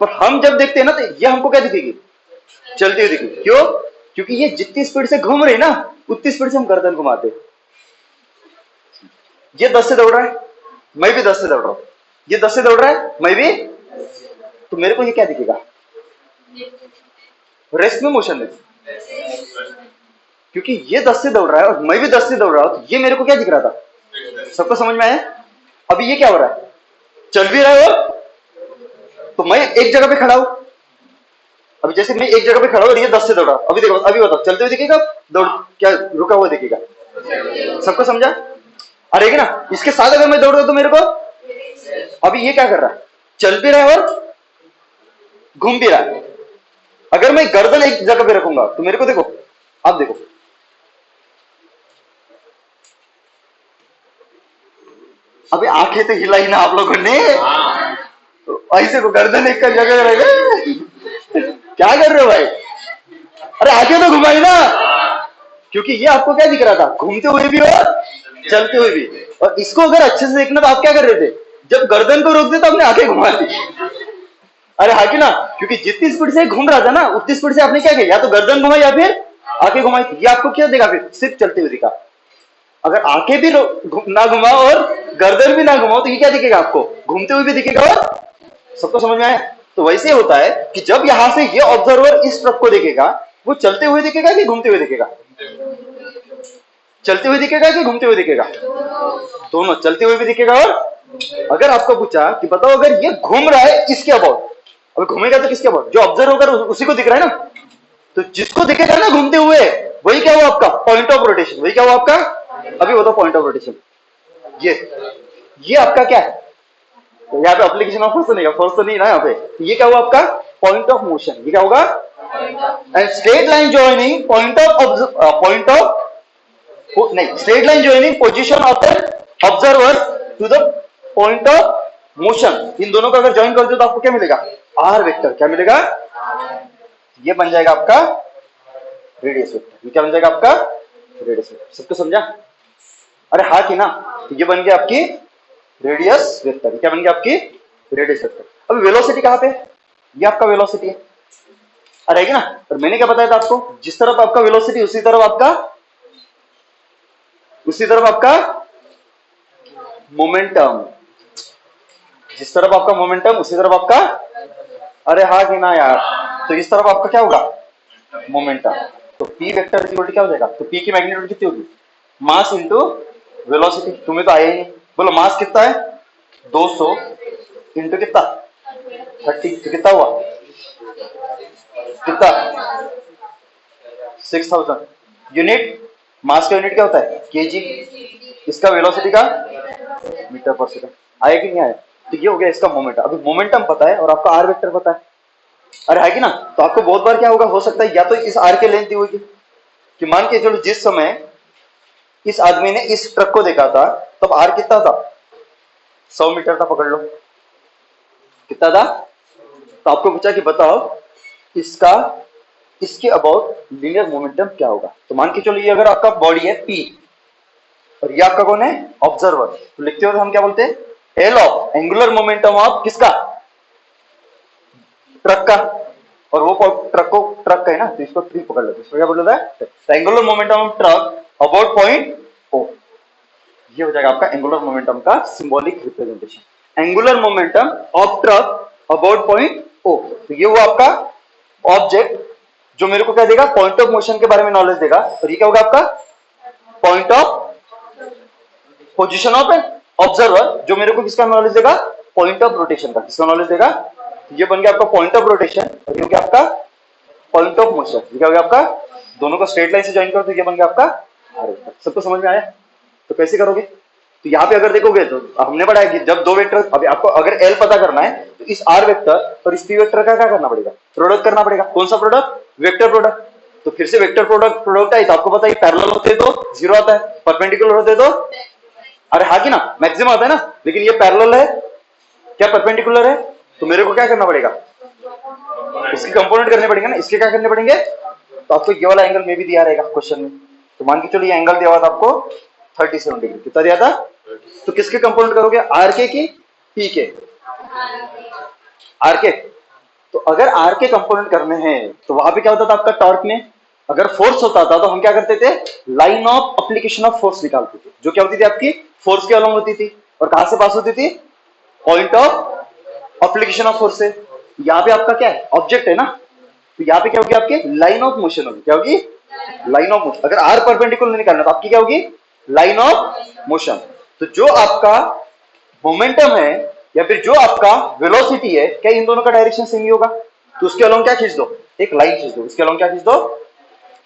Speaker 1: पर हम जब देखते हैं ना तो ये हमको क्या दिखेगी, चलती हुई दिखेगी। क्यों? क्योंकि ये जितनी स्पीड से घूम रही ना उतनी स्पीड से हम गर्दन घुमाते। ये 10 से दौड़ रहा है, मैं भी 10 से दौड़ रहा हूं, ये 10 से दौड़ रहा है, मैं भी, तो मेरे को ये क्या दिखेगा, रेस्ट में मोशन है, क्योंकि ये 10 से दौड़ रहा है और मैं भी 10 से दौड़ रहा हूं, तो ये मेरे को क्या दिख रहा था, सबको समझ में आया? अभी ये क्या हो रहा है, चल भी रहा है और, तो मैं एक जगह पे खड़ा हूं, अभी जैसे मैं एक जगह पे खड़ा हूं और ये 10 से दौड़ा, अभी देखो, अभी बताओ चलते हुए दिखेगा, दौड़ क्या रुका हुआ दिखेगा? सबको समझा? अरे ना, इसके साथ अगर मैं दौड़ रहा हूं तो मेरे को, अभी ये क्या कर रहा है, चल भी रहा है और घूम भी रहा है। अगर मैं गर्दन एक जगह पे रखूंगा तो मेरे को देखो, आप देखो, अभी आंखें तो हिलाई ना आप लोगों ने, तो ऐसे को गर्दन एक का जगह रहेगा, क्या कर रहे हो भाई? अरे आंखें तो घुमाई ना, क्योंकि ये आपको क्या दिख रहा था, घूमते हुए भी और चलते हुए भी। और इसको अगर अच्छे से देखना तो आप क्या कर रहे थे, जब गर्दन को रोक दिया तो आपने आंखें घुमा दी। अरे हाँ कि ना, क्योंकि जितनी स्पीड से घूम रहा था ना उतनी स्पीड से आपने क्या किया, या तो गर्दन घुमाई या फिर आंखें घुमाई। ये आपको क्या दिखा, फिर सिर्फ चलते हुए दिखा। अगर आंखें भी ना घुमाओ और गर्दन भी ना घुमाओ तो ये क्या दिखेगा आपको, घूमते हुए भी दिखेगा। और सबको समझ में आया? तो वैसे होता है कि जब यहां से ये ऑब्जर्वर इस ट्रक को देखेगा, वो चलते हुए दिखेगा कि घूमते हुए दिखेगा? चलते हुए दिखेगा कि घूमते हुए दिखेगा? दोनों, चलते हुए भी दिखेगा। और अगर आपको पूछा कि बताओ अगर ये घूम रहा है इसके अबाउट, अब घूमेगा तो किसके अबाउट, जो ऑब्जर्व होगा उसी को दिख रहा है ना, तो जिसको दिखेगा ना घूमते हुए, वही क्या हुआ आपका पॉइंट ऑफ रोटेशन, वही क्या हुआ आपका, अभी वो तो पॉइंट ऑफ रोटेशन। ये आपका क्या है, तो यहाँ पे एप्लीकेशन ऑफ फोर्स तो नहीं है, फोर्स तो नहीं ना यहाँ पे, ये क्या हुआ आपका पॉइंट ऑफ मोशन, ये क्या होगा, and straight line joining point of नहीं, straight line joining position of the observer to the point of motion, इन दोनों को अगर ज्वाइन कर दो तो आपको क्या मिलेगा, आर वेक्टर। क्या मिलेगा, ये बन जाएगा आपका रेडियस वेक्टर। ये क्या बन जाएगा आपका रेडियस वेक्टर। सबको समझा? अरे हाँ कि ना, तो ये बन गया आपकी रेडियस वेक्टर। क्या बन गया आपकी रेडियस वेक्टर। अब वेलोसिटी कहां पे, ये आपका वेलोसिटी है, अरे ना, और मैंने क्या बताया था आपको, जिस तरफ आपका वेलोसिटी उसी तरफ आपका मोमेंटम, जिस तरफ आपका मोमेंटम उसी तरफ आपका, अरे हाँ कि ना यार, तो इस तरफ आपका क्या होगा मोमेंटम। तो P वेक्टर इक्वल टू क्या हो जाएगा, तो P की मैग्नीट्यूड कितनी होगी, मास इंटू वेलोसिटी। तुम्हें तो आया ही नहीं, बोलो मास कितना है, 200 इंटू कितना 30, तो कितना हुआ, कितना 6000 यूनिट। मास का यूनिट क्या होता है केजी, इसका वेलोसिटी का मीटर पर सेकंड। आया कि नहीं आया? तो ये हो गया इसका मोमेंटम। अभी मोमेंटम पता है और आपका आर वेक्टर पता है, अरे है कि ना, तो आपको बहुत बार क्या होगा, हो सकता है या तो इस आर के लेंथ दी होगी, कि मान के चलो जिस समय इस आदमी ने इस ट्रक को देखा था तब आर कितना था, 100 मीटर था, पकड़ लो कितना था। तो आपको पूछा कि बताओ इसका इसके अबाउट लीनियर मोमेंटम क्या होगा। तो मान के चलो ये अगर आपका बॉडी है P और ये आपका कौन है ऑब्जर्वर, तो लिखते हो तो हम क्या बोलते हैं L of angular momentum of किसका ट्रक का, और वो ट्रक का है ना तो इसको ट्री पकड़ लेते हैं, क्या बोल रहा है angular momentum of truck about point O. ये हो जाएगा आपका एंगुलर मोमेंटम का symbolic representation, angular momentum of truck about point O. तो ये हुआ आपका ऑब्जेक्ट जो मेरे को क्या देगा पॉइंट ऑफ मोशन के बारे में नॉलेज देगा, और ये क्या होगा आपका point of position of an observer जो मेरे को किसका नॉलेज देगा पॉइंट ऑफ रोटेशन का, किसका नॉलेज देगा। ये बन गया आपका पॉइंट ऑफ रोटेशन और ये हो गया आपका पॉइंट ऑफ मोशन, ये क्या हो गया आपका दोनों को स्ट्रेट लाइन से ज्वाइन करो तो ये बन गया आपका आर। सबको समझ में आया। तो कैसे करोगे, तो यहाँ पे अगर देखोगे तो हमने पढ़ा कि जब दो वेक्टर, अभी आपको अगर एल पता करना है तो इस आर वेक्टर और इस पी वेक्टर का क्या करना पड़ेगा प्रोडक्ट करना पड़ेगा। कौन सा प्रोडक्ट वेक्टर प्रोडक्ट। तो फिर से वेक्टर प्रोडक्ट आई तो आपको पता है पैरेलल होते तो जीरो आता है, परपेंडिकुलर होते तो अरे हाँ कि ना मैक्सिमम आता है ना, लेकिन ये पैरेलल है क्या परपेंडिकुलर है, तो मेरे को क्या करना पड़ेगा इसकी कंपोनेंट करने पड़ेंगे ना, इसके क्या करने पड़ेंगे। तो आपको ये वाला एंगल में भी दिया रहेगा क्वेश्चन में, तो मान के चलो ये एंगल दिया हुआ था आपको 37 डिग्री, कितना दिया था। तो किसके कंपोनेंट करोगे आर के की पी के आर के। तो अगर आर के कंपोनेंट करने हैं तो वहां पे क्या होता था आपका टॉर्क में, अगर फोर्स होता था तो हम क्या करते थे line of application of force निकालते थे, जो क्या होती थी आपकी फोर्स के अलॉन्ग होती थी और कहां से पास होती थी point of application of force से। यहाँ पे आपका क्या है ऑब्जेक्ट है ना, तो यहाँ पे क्या होगी आपकी लाइन ऑफ मोशन होगी, क्या होगी लाइन ऑफ मोशन। अगर आर परपेंडिकुलर निकालना तो आपकी क्या होगी लाइन ऑफ मोशन। तो जो आपका मोमेंटम है या फिर जो आपका वेलोसिटी है क्या इन दोनों का डायरेक्शन सेम ही होगा, तो उसके अलॉन्ग क्या खींच दो एक लाइन खींच दो, इसके अलॉन्ग क्या खींच दो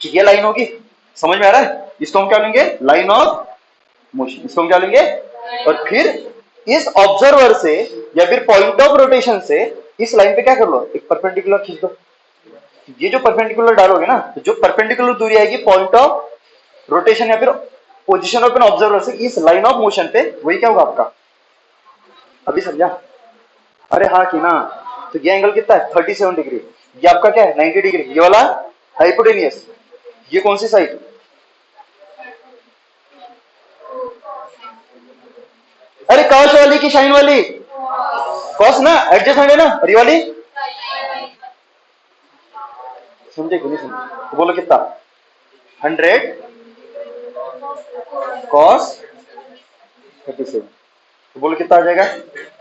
Speaker 1: कि ये लाइन होगी। समझ में आ रहा है, इसको हम क्या लेंगे लाइन ऑफ मोशन, इसको हम क्या लेंगे। और फिर इस ऑब्जर्वर से या फिर पॉइंट ऑफ रोटेशन से इस लाइन पे क्या कर लो एक परपेंडिकुलर खींच दो। ये जो परपेंडिकुलर डालोगे ना तो जो परपेंडिकुलर दूरी आएगी पॉइंट ऑफ रोटेशन या फिर पोजीशन ऑफ एन ऑब्जर्वर से इस लाइन ऑफ मोशन पे, वही क्या होगा आपका। अभी समझा, अरे हाँ कि ना। तो ये एंगल कितना है 37 डिग्री, ये आपका क्या है 90 डिग्री, ये वाला हाइपोटेनियस, ये कौन सी साइड अरे कॉस वाली की साइन वाली, कॉस ना एडजस्टमेंट है ना, और ये वाली समझे कि नहीं समझे, तो बोलो कितना 100 कॉस 37, तो बोलो कितना आ जाएगा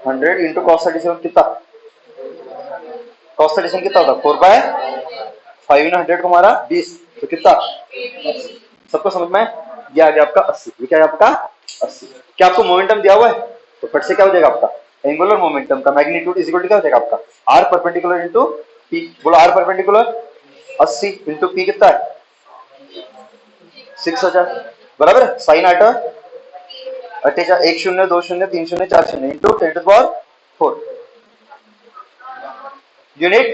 Speaker 1: 100 इंटू कॉस 37, कितना कॉस 37 कितना होता 4/5 इन 100 को हमारा 20, तो कितना सबको समझ में ये आ गया आपका 80, ये क्या है आपका 80। क्या आपको मोमेंटम दिया हुआ है तो फट से क्या हो जाएगा आपका एंगुलर मोमेंटम का मैग्नीट्यूड इज इक्वल टू क्या हो जाएगा आपका आर परपेंडिकुलर इंटू पी। बोलो आर परपेंडिकुलर 80 इंटू पी कितना है 6000, बराबर है। साइन आटा 18 1 0 2 0 3 0 4 0 इंटू 10⁴ यूनिट।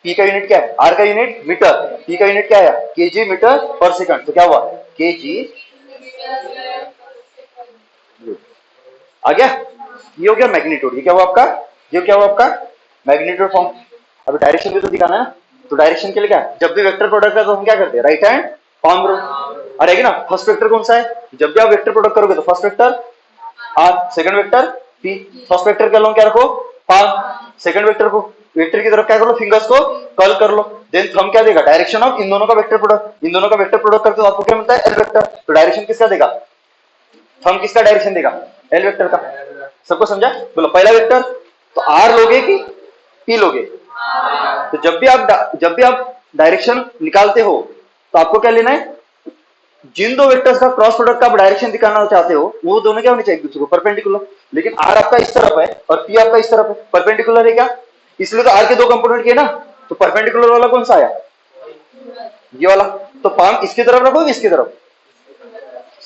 Speaker 1: पी का यूनिट क्या है आर का यूनिट मीटर, पी का यूनिट क्या है केजी मीटर पर सेकंड, तो क्या हुआ केजी आ गया। ये हो गया मैग्नीट्यूड, ये क्या हुआ आपका, ये क्या हुआ आपका मैग्नीट्यूड फॉर्म। अभी डायरेक्शन भी तो दिखाना है ना, तो डायरेक्शन के लिए क्या जब भी वेक्टर प्रोडक्ट है तो हम क्या करते हैं राइट हैंड पाम रूल, और है ना फर्स्ट वेक्टर कौन सा है, जब भी आप वेक्टर प्रोडक्ट करोगे तो first vector R second vector P, first vector के अलॉन्ग क्या रखो पाम, सेकंड वेक्टर को वेक्टर की तरफ क्या कर लो फिंगर्स को कर्ल कर लो, देन थंब क्या देगा डायरेक्शन ऑफ इन दोनों का वेक्टर प्रोडक्ट, इन दोनों का वेक्टर प्रोडक्ट करते हो आपको क्या मिलता है एल वेक्टर, तो डायरेक्शन किसका देगा थंब किसका डायरेक्शन देगा एल वेक्टर का। सबको समझा, बोलो पहला वेक्टर तो आर लोगे कि पी लोगे, तो जब भी आप डायरेक्शन निकालते हो तो आपको क्या लेना है जिन दो वेक्टर्स का क्रॉस प्रोडक्ट का आप डायरेक्शन दिखाना चाहते हो वो दोनों क्या होने चाहिए एक दूसरे को परपेंडिकुलर, लेकिन आर आपका इस तरफ है और पी आपका इस तरफ है, परपेंडिकुलर है क्या, इसलिए तो आर के दो कंपोनेंट किए ना, तो परपेंडिकुलर वाला कौन सा आया ये वाला, तो पाम इसकी तरफ रखो इसकी तरफ,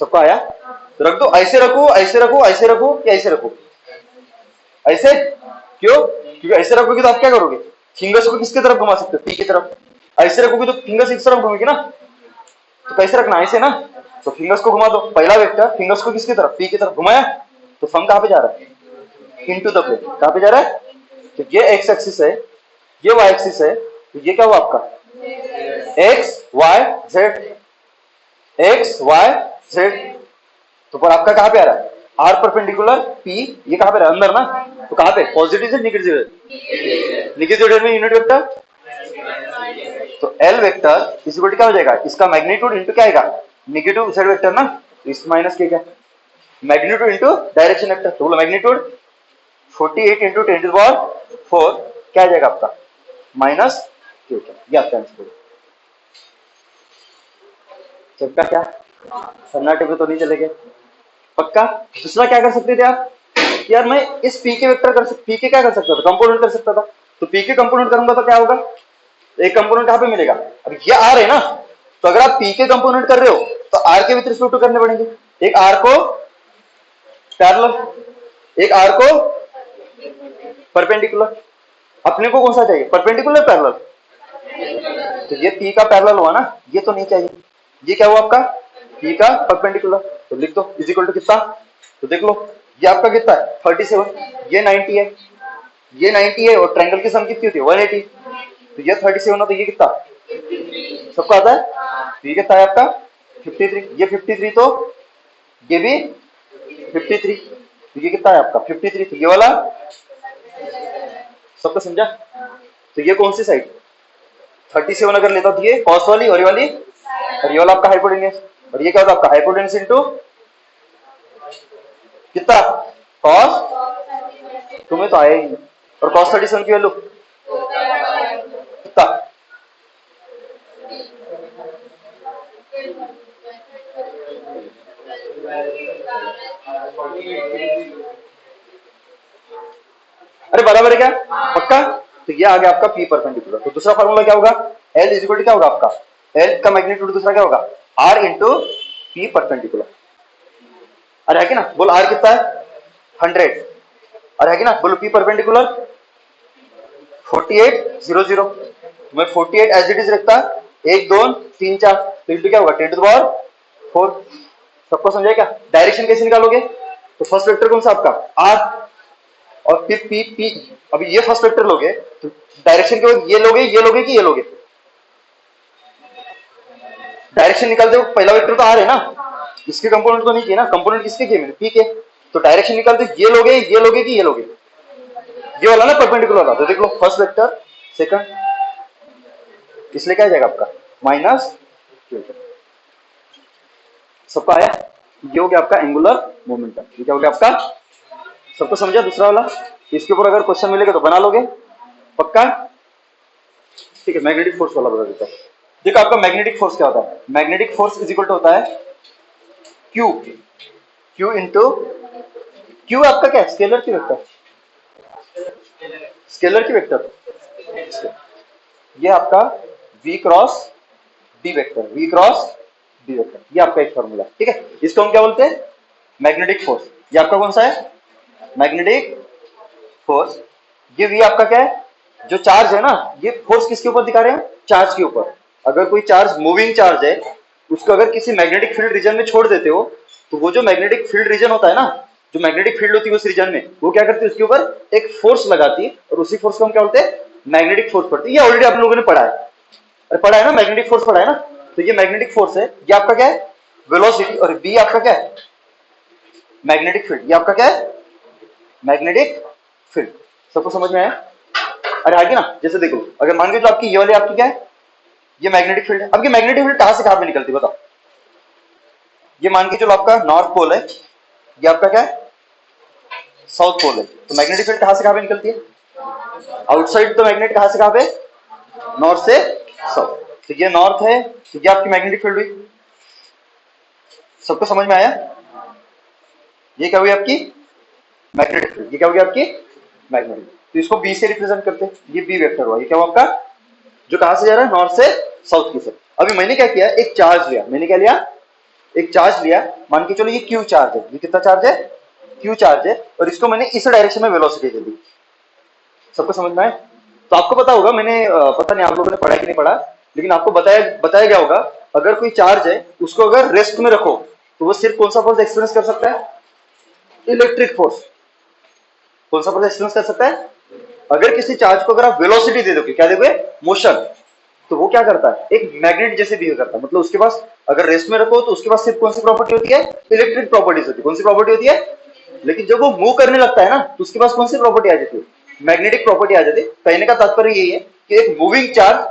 Speaker 1: सबका आया तो रख दो, ऐसे रखो ऐसे रखो ऐसे रखो या ऐसे रखो ऐसे, क्यों क्योंकि ऐसे रखोगे तो आप क्या करोगे फिंगर्स को किसकी तरफ घुमा सकते हो पी की तरफ, ऐसे रखोगे तो फिंगर्स इस तरफ घूमेगी ना, तो कैसे रखना ऐसे ना, तो फिंगर्स को घुमा दो, पहला वेक्टर फिंगर्स को किसकी तरफ पी की तरफ घुमाया, तो फंग कहां पे जा रहा है इनटू द प्लेन, कहां पे जा रहा है, तो ये एक्स एक्सिस है ये वाई एक्सिस है, तो ये क्या हुआ आपका X Y Z, X Y Z. तो पर आपका कहां पे आ रहा है? आर परपेंडिकुलर पी, ये कहां पे रहा है? अंदर ना। तो कहां पे? पॉजिटिव से नेगेटिव है, नेगेटिव में यूनिट वेक्टर। तो एल वेक्टर इस क्या हो जाएगा? इसका मैग्नीट्यूड इंटू क्या आएगा? नेगेटिव जेड वेक्टर ना, इस माइनस के क्या, मैग्नीट्यूड इंटू डायरेक्शन वेक्टर। तो बोलो मैग्नीट्यूड 48 इंटू 10⁴ क्या आ जाएगा आपका? Minus Q. ये आपका आंसर। सबका क्या सन्नाटे पे तो नहीं चलेंगे पक्का। दूसरा क्या कर सकते थे आप? यार मैं इस पी के वेक्टर पी के क्या कर सकता था? कंपोनेंट कर सकता था। तो पी के कंपोनेंट करूंगा तो क्या होगा? एक कंपोनेंट कहां पे मिलेगा? अब ये आर है ना, तो अगर आप पी के कंपोनेंट कर रहे हो तो आर के विथ रिस्पेक्ट टू करने पड़ेंगे। एक आर को पैरेलल, एक आर को परपेंडिकुलर। अपने को कौन सा चाहिए? Perpendicular parallel. तो ये पी का पैरेलल हुआ ना, ये तो नहीं चाहिए। ये क्या हुआ आपका? पी का परपेंडिकुलर। तो लिख दो इज इक्वल टू कितना? तो देख लो ये आपका कितना है? 37, ये 90 है, ये 90 है, और ट्रायंगल की सम कितनी होती है? 180। तो ये 37 हो, तो ये कितना? सबको आता है? तो ये कितना है आपका? 53। ये 53, तो ये भी 53। तो ये कितना है आपका? 53। तो ये वाला सबको समझा? तो ये कौन सी साइड? 37 अगर लेता तो ये कॉस वाली, और ये वाली, और ये वाला आपका हाइपोटेन्यूस। और ये क्या होता है आपका? हाइपोटेन्यूस इंटू कितना? कॉस, तुम्हें तो आया ही नहीं। और कॉस 37 की वैल्यू कितना? अरे बराबर है क्या? पक्का। तो ये आ गया आपका पी परपेंडिकुलर। तो दूसरा फार्मूला क्या होगा? एल इज इक्वल टू क्या होगा आपका? एल का मैग्नीट्यूड दूसरा क्या होगा? R into P perpendicular. अरे है कि ना? बोल आर कितना है? 100। अरे है कि ना? बोलो पी परपेंडिकुलर 4800। मैं 48 एज इट इज रखता, 1 2 3 4, तो इंटू क्या होगा? 10⁴। सबको समझाए क्या? डायरेक्शन कैसे निकालोगे? तो फर्स्ट वेक्टर कौन सा आपका? आर, और फिर पी पी। अभी ये फर्स्ट वेक्टर लोगे तो डायरेक्शन के बाद ये लोगे, ये लोगे कि ये लोगे? डायरेक्शन निकालते हो पहला वेक्टर तो आर है ना, इसके कंपोनेंट तो नहीं किए ना। कंपोनेंट किसके किए मैंने? पी के। तो डायरेक्शन निकालते ये लोगे, ये लोगे कि ये लोगे? ये वाला ना परपेंडिकुलर वाला। तो देख लो फर्स्ट वेक्टर, सेकंड, इसलिए क्या आ जाएगा आपका? माइनस। सबका आया? ये हो गया आपका एंगुलर मोमेंटम। ये क्या हो गया आपका? सबको समझा? दूसरा वाला इसके ऊपर अगर क्वेश्चन मिलेगा तो बना लोगे पक्का। ठीक है, मैग्नेटिक फोर्स वाला बता देता हूं। देखो आपका मैग्नेटिक फोर्स क्या होता है? Magnetic force is equal to होता है क्यू, क्यू इंटू, क्यू आपका क्या है? स्केलर की वेक्टर, स्केलर की वेक्टर। ये आपका v cross D vector, v cross D vector. ये आपका एक फॉर्मूला, ठीक है। इसको हम क्या बोलते हैं? Magnetic force. ये आपका कौन सा है? Magnetic force. ये v आपका क्या है? जो चार्ज है ना, ये फोर्स किसके ऊपर दिखा रहे हैं? चार्ज के ऊपर। अगर कोई चार्ज मूविंग चार्ज है, उसको अगर किसी मैग्नेटिक फील्ड रीजन में छोड़ देते हो, तो वो जो मैग्नेटिक फील्ड रीजन होता है ना, जो मैग्नेटिक फील्ड होती है उस रीजन में, वो क्या करती है? उसके ऊपर एक फोर्स लगाती है, और उसी फोर्स को हम क्या बोलते हैं? मैग्नेटिक फोर्स पढ़ते हैं। ये ऑलरेडी आप लोगों ने पढ़ा है, अरे पढ़ा है ना, मैग्नेटिक फोर्स पढ़ा है ना। तो ये मैग्नेटिक फोर्स है। ये आपका क्या है? वेलोसिटी। और बी आपका क्या है? Magnetic field. ये आपका क्या है? Magnetic field. सबको समझ में आया? अरे आगे ना, जैसे देखो अगर मान के जो आपकी ये वाली आपकी क्या है? ये मैग्नेटिक फील्ड है। अब ये मैग्नेटिक फील्ड कहां से कहां पे निकलती है बताओ? ये मान के चलो आपका नॉर्थ पोल है, ये आपका क्या है? साउथ पोल है। तो मैग्नेटिक फील्ड कहां से कहां पे निकलती है? Outside the magnet. कहां से कहां पे? नॉर्थ से साउथ। तो ये नॉर्थ है, तो ये आपकी मैग्नेटिक फील्ड हुई। सबको समझ में आया? ये क्या हुई आपकी? Magnetic field. ये क्या होगी आपकी? मैग्नेटिक। तो इसको बी से रिप्रेजेंट करते हैं। ये बी वेक्टर हुआ। ये क्या हुआ आपका? जो कहां से जा रहा है? नॉर्थ से साउथ की तरफ। अभी मैंने क्या किया? एक चार्ज लिया। मैंने क्या लिया? एक चार्ज लिया। मान के चलो ये क्यू चार्ज है। ये कितना चार्ज है? क्यू चार्ज है। और इसको मैंने इस डायरेक्शन में वेलोसिटी दे दी। सबको समझ में आए? तो आपको पता होगा, मैंने पता नहीं आप लोगों ने पढ़ा कि नहीं पढ़ा, लेकिन आपको बताया गया होगा, अगर कोई चार्ज है उसको अगर रेस्ट में रखो तो वो सिर्फ कौन सा फोर्स एक्सपीरियंस कर सकता है? Electric force. कौन सा फोर्स एक्सपीरियंस कर सकता है? अगर किसी चार्ज को अगर आप वेलोसिटी दे दोगे, क्या दोगे? मोशन। तो वो क्या करता है, एक मैग्नेट जैसे बिहेव करता है। मतलब उसके पास अगर रेस्ट में रखो तो उसके पास सिर्फ कौन सी प्रॉपर्टी होती है, इलेक्ट्रिक प्रॉपर्टीज होती है। कौन सी प्रॉपर्टी होती है, लेकिन जब वो मूव करने लगता है ना तो उसके पास कौन सी प्रॉपर्टी आ जाती है, मैग्नेटिक प्रॉपर्टी आ जाती है। कहने का तात्पर्य यही है कि एक moving charge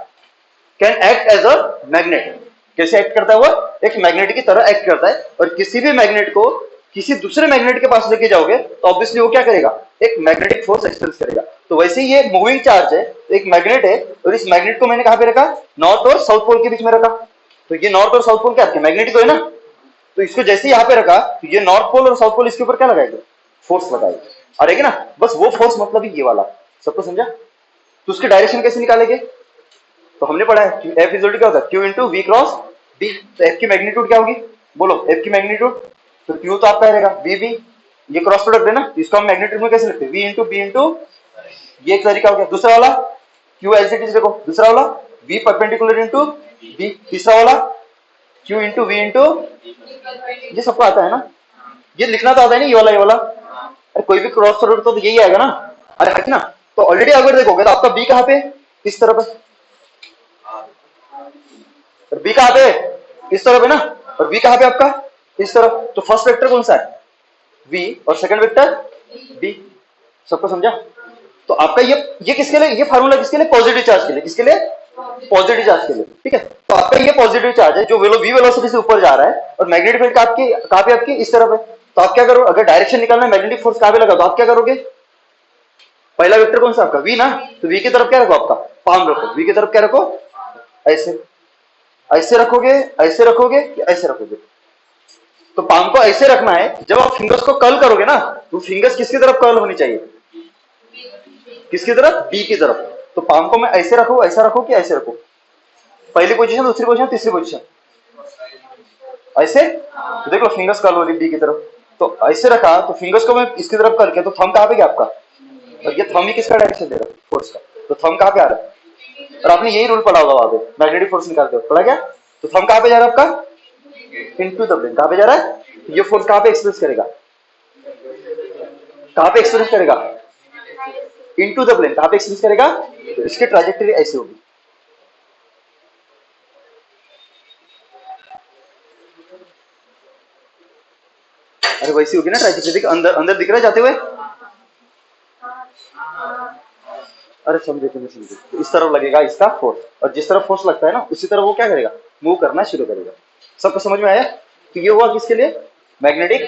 Speaker 1: can act as a magnet. कैसे एक्ट करता है वो, एक मैग्नेट की तरह एक्ट करता है। और किसी भी मैग्नेट को किसी दूसरे मैग्नेट के पास लेके जाओगे तो ऑब्वियसली वो क्या करेगा, एक मैग्नेटिक फोर्स एक्सपीरियंस करेगा। तो वैसे ही ये मूविंग चार्ज है, एक मैग्नेट है, और इस मैग्नेट को मैंने कहां पे रखा, नॉर्थ और साउथ पोल के बीच में रखा। तो ये नॉर्थ और साउथ पोल क्या है, मैग्नेटिक तो है ना। तो इसको जैसे ही यहाँ पे रखा तो ये नॉर्थ पोल और साउथ पोल इसके ऊपर क्या लगाएगा, फोर्स लगाएगा। और है ना, बस वो फोर्स मतलब ही ये वाला। सबको समझा। तो उसके डायरेक्शन कैसे निकालेंगे, तो हमने पढ़ा है कि एफ इज क्या होता है, Q into V cross B. तो एफ की मैग्नीट्यूड क्या होगी, बोलो एफ की मैग्नीट्यूड। तो क्यू तो आपका रहेगा वी बी, ये क्रॉस प्रोडक्ट है ना, इसको हम मैग्नीट्यूड में कैसे लिखते हैं, वी इंटू बी इंटू, ये एक तरीका हो गया। दूसरा वाला क्यू एज इट इज देखो, दूसरा वाला वी परपेंडिकुलर इंटू बी, तीसरा वाला क्यू इंटू वी इंटू, ये सबको आता है ना, ये लिखना तो आता है ना, ये वाला। अरे कोई भी क्रॉस प्रोडक्ट तो यही आएगा ना, अरे है ना। तो ऑलरेडी अगर देखोगे तो आपका बी कहां पे, किस तरफ है, बी कहां पे, इस तरफ है ना, और बी कहां पे आपका, इस तरफ। तो फर्स्ट वेक्टर कौन सा है, वी, और सेकंड वेक्टर बी। सबको समझा। तो आपका ये किसके लिए, ये फार्मूला किसके लिए, पॉजिटिव चार्ज के लिए। किसके लिए, पॉजिटिव चार्ज के लिए। ठीक है। तो आपका ये पॉजिटिव चार्ज है जो वी वेलोसिटी से ऊपर जा रहा है, और मैग्नेटिक फील्ड आपकी कहां पे, आपकी इस तरफ है। तो आप क्या करो, अगर डायरेक्शन निकालना है मैग्नेटिक फोर्स कहां पे लगा, तो आप क्या करोगे, पहला वेक्टर कौन सा आपका, वी ना। तो वी की तरफ क्या रखो, आपका पाम रखो, वी की तरफ क्या रखो, ऐसे, ऐसे रखोगे, ऐसे रखोगे, ऐसे रखोगे। तो पाम को ऐसे रखना है। जब आप फिंगर्स को कर्ल करोगे ना, तो फिंगर्स किसकी तरफ कर्ल होनी चाहिए, किसकी तरफ, बी की तरफ। तो पाम को मैं ऐसे रखू, ऐसा रखू कि ऐसे रखू, पहली पोजीशन, दूसरी पोजीशन, तीसरी पोजीशन, ऐसे। तो देख लो फिंगर्स कर्ल हो रही बी की तरफ। तो ऐसे रखा तो फिंगर्स को मैं इसकी तरफ कर्ल किया, तो थंब कहां पे गया आपका, और ये थंब ही किसका डायरेक्शन दे रहा है, फोर्स का। तो थंब कहां पे आ रहा है, और आपने यही रूल पढ़ा होगा वहां पे, मैग्नेटिक फोर्स निकालते हो, पढ़ा क्या। तो थंब कहां पे जा रहा है आपका, इनटू द प्लेन, कहां पे जा रहा है, ये फोर्स कहां पे एक्सप्रेस करेगा, कहां पे एक्सप्रेस करेगा, इनटू द प्लेन, कहां पे एक्सप्रेस करेगा, तो इसकी ट्रैजेक्टरी ऐसे होगी। अरे वैसी होगी ना ट्रैजेक्टरी, अंदर अंदर दिख रहा है जाते हुए, अरे समझे तुम्हें, समझे। तो इस तरफ लगेगा इसका फोर्स, और जिस तरफ फोर्स लगता है ना उसी तरफ वो क्या करेगा, मूव करना शुरू करेगा। सबको समझ में आया। तो ये हुआ किसके लिए, मैग्नेटिक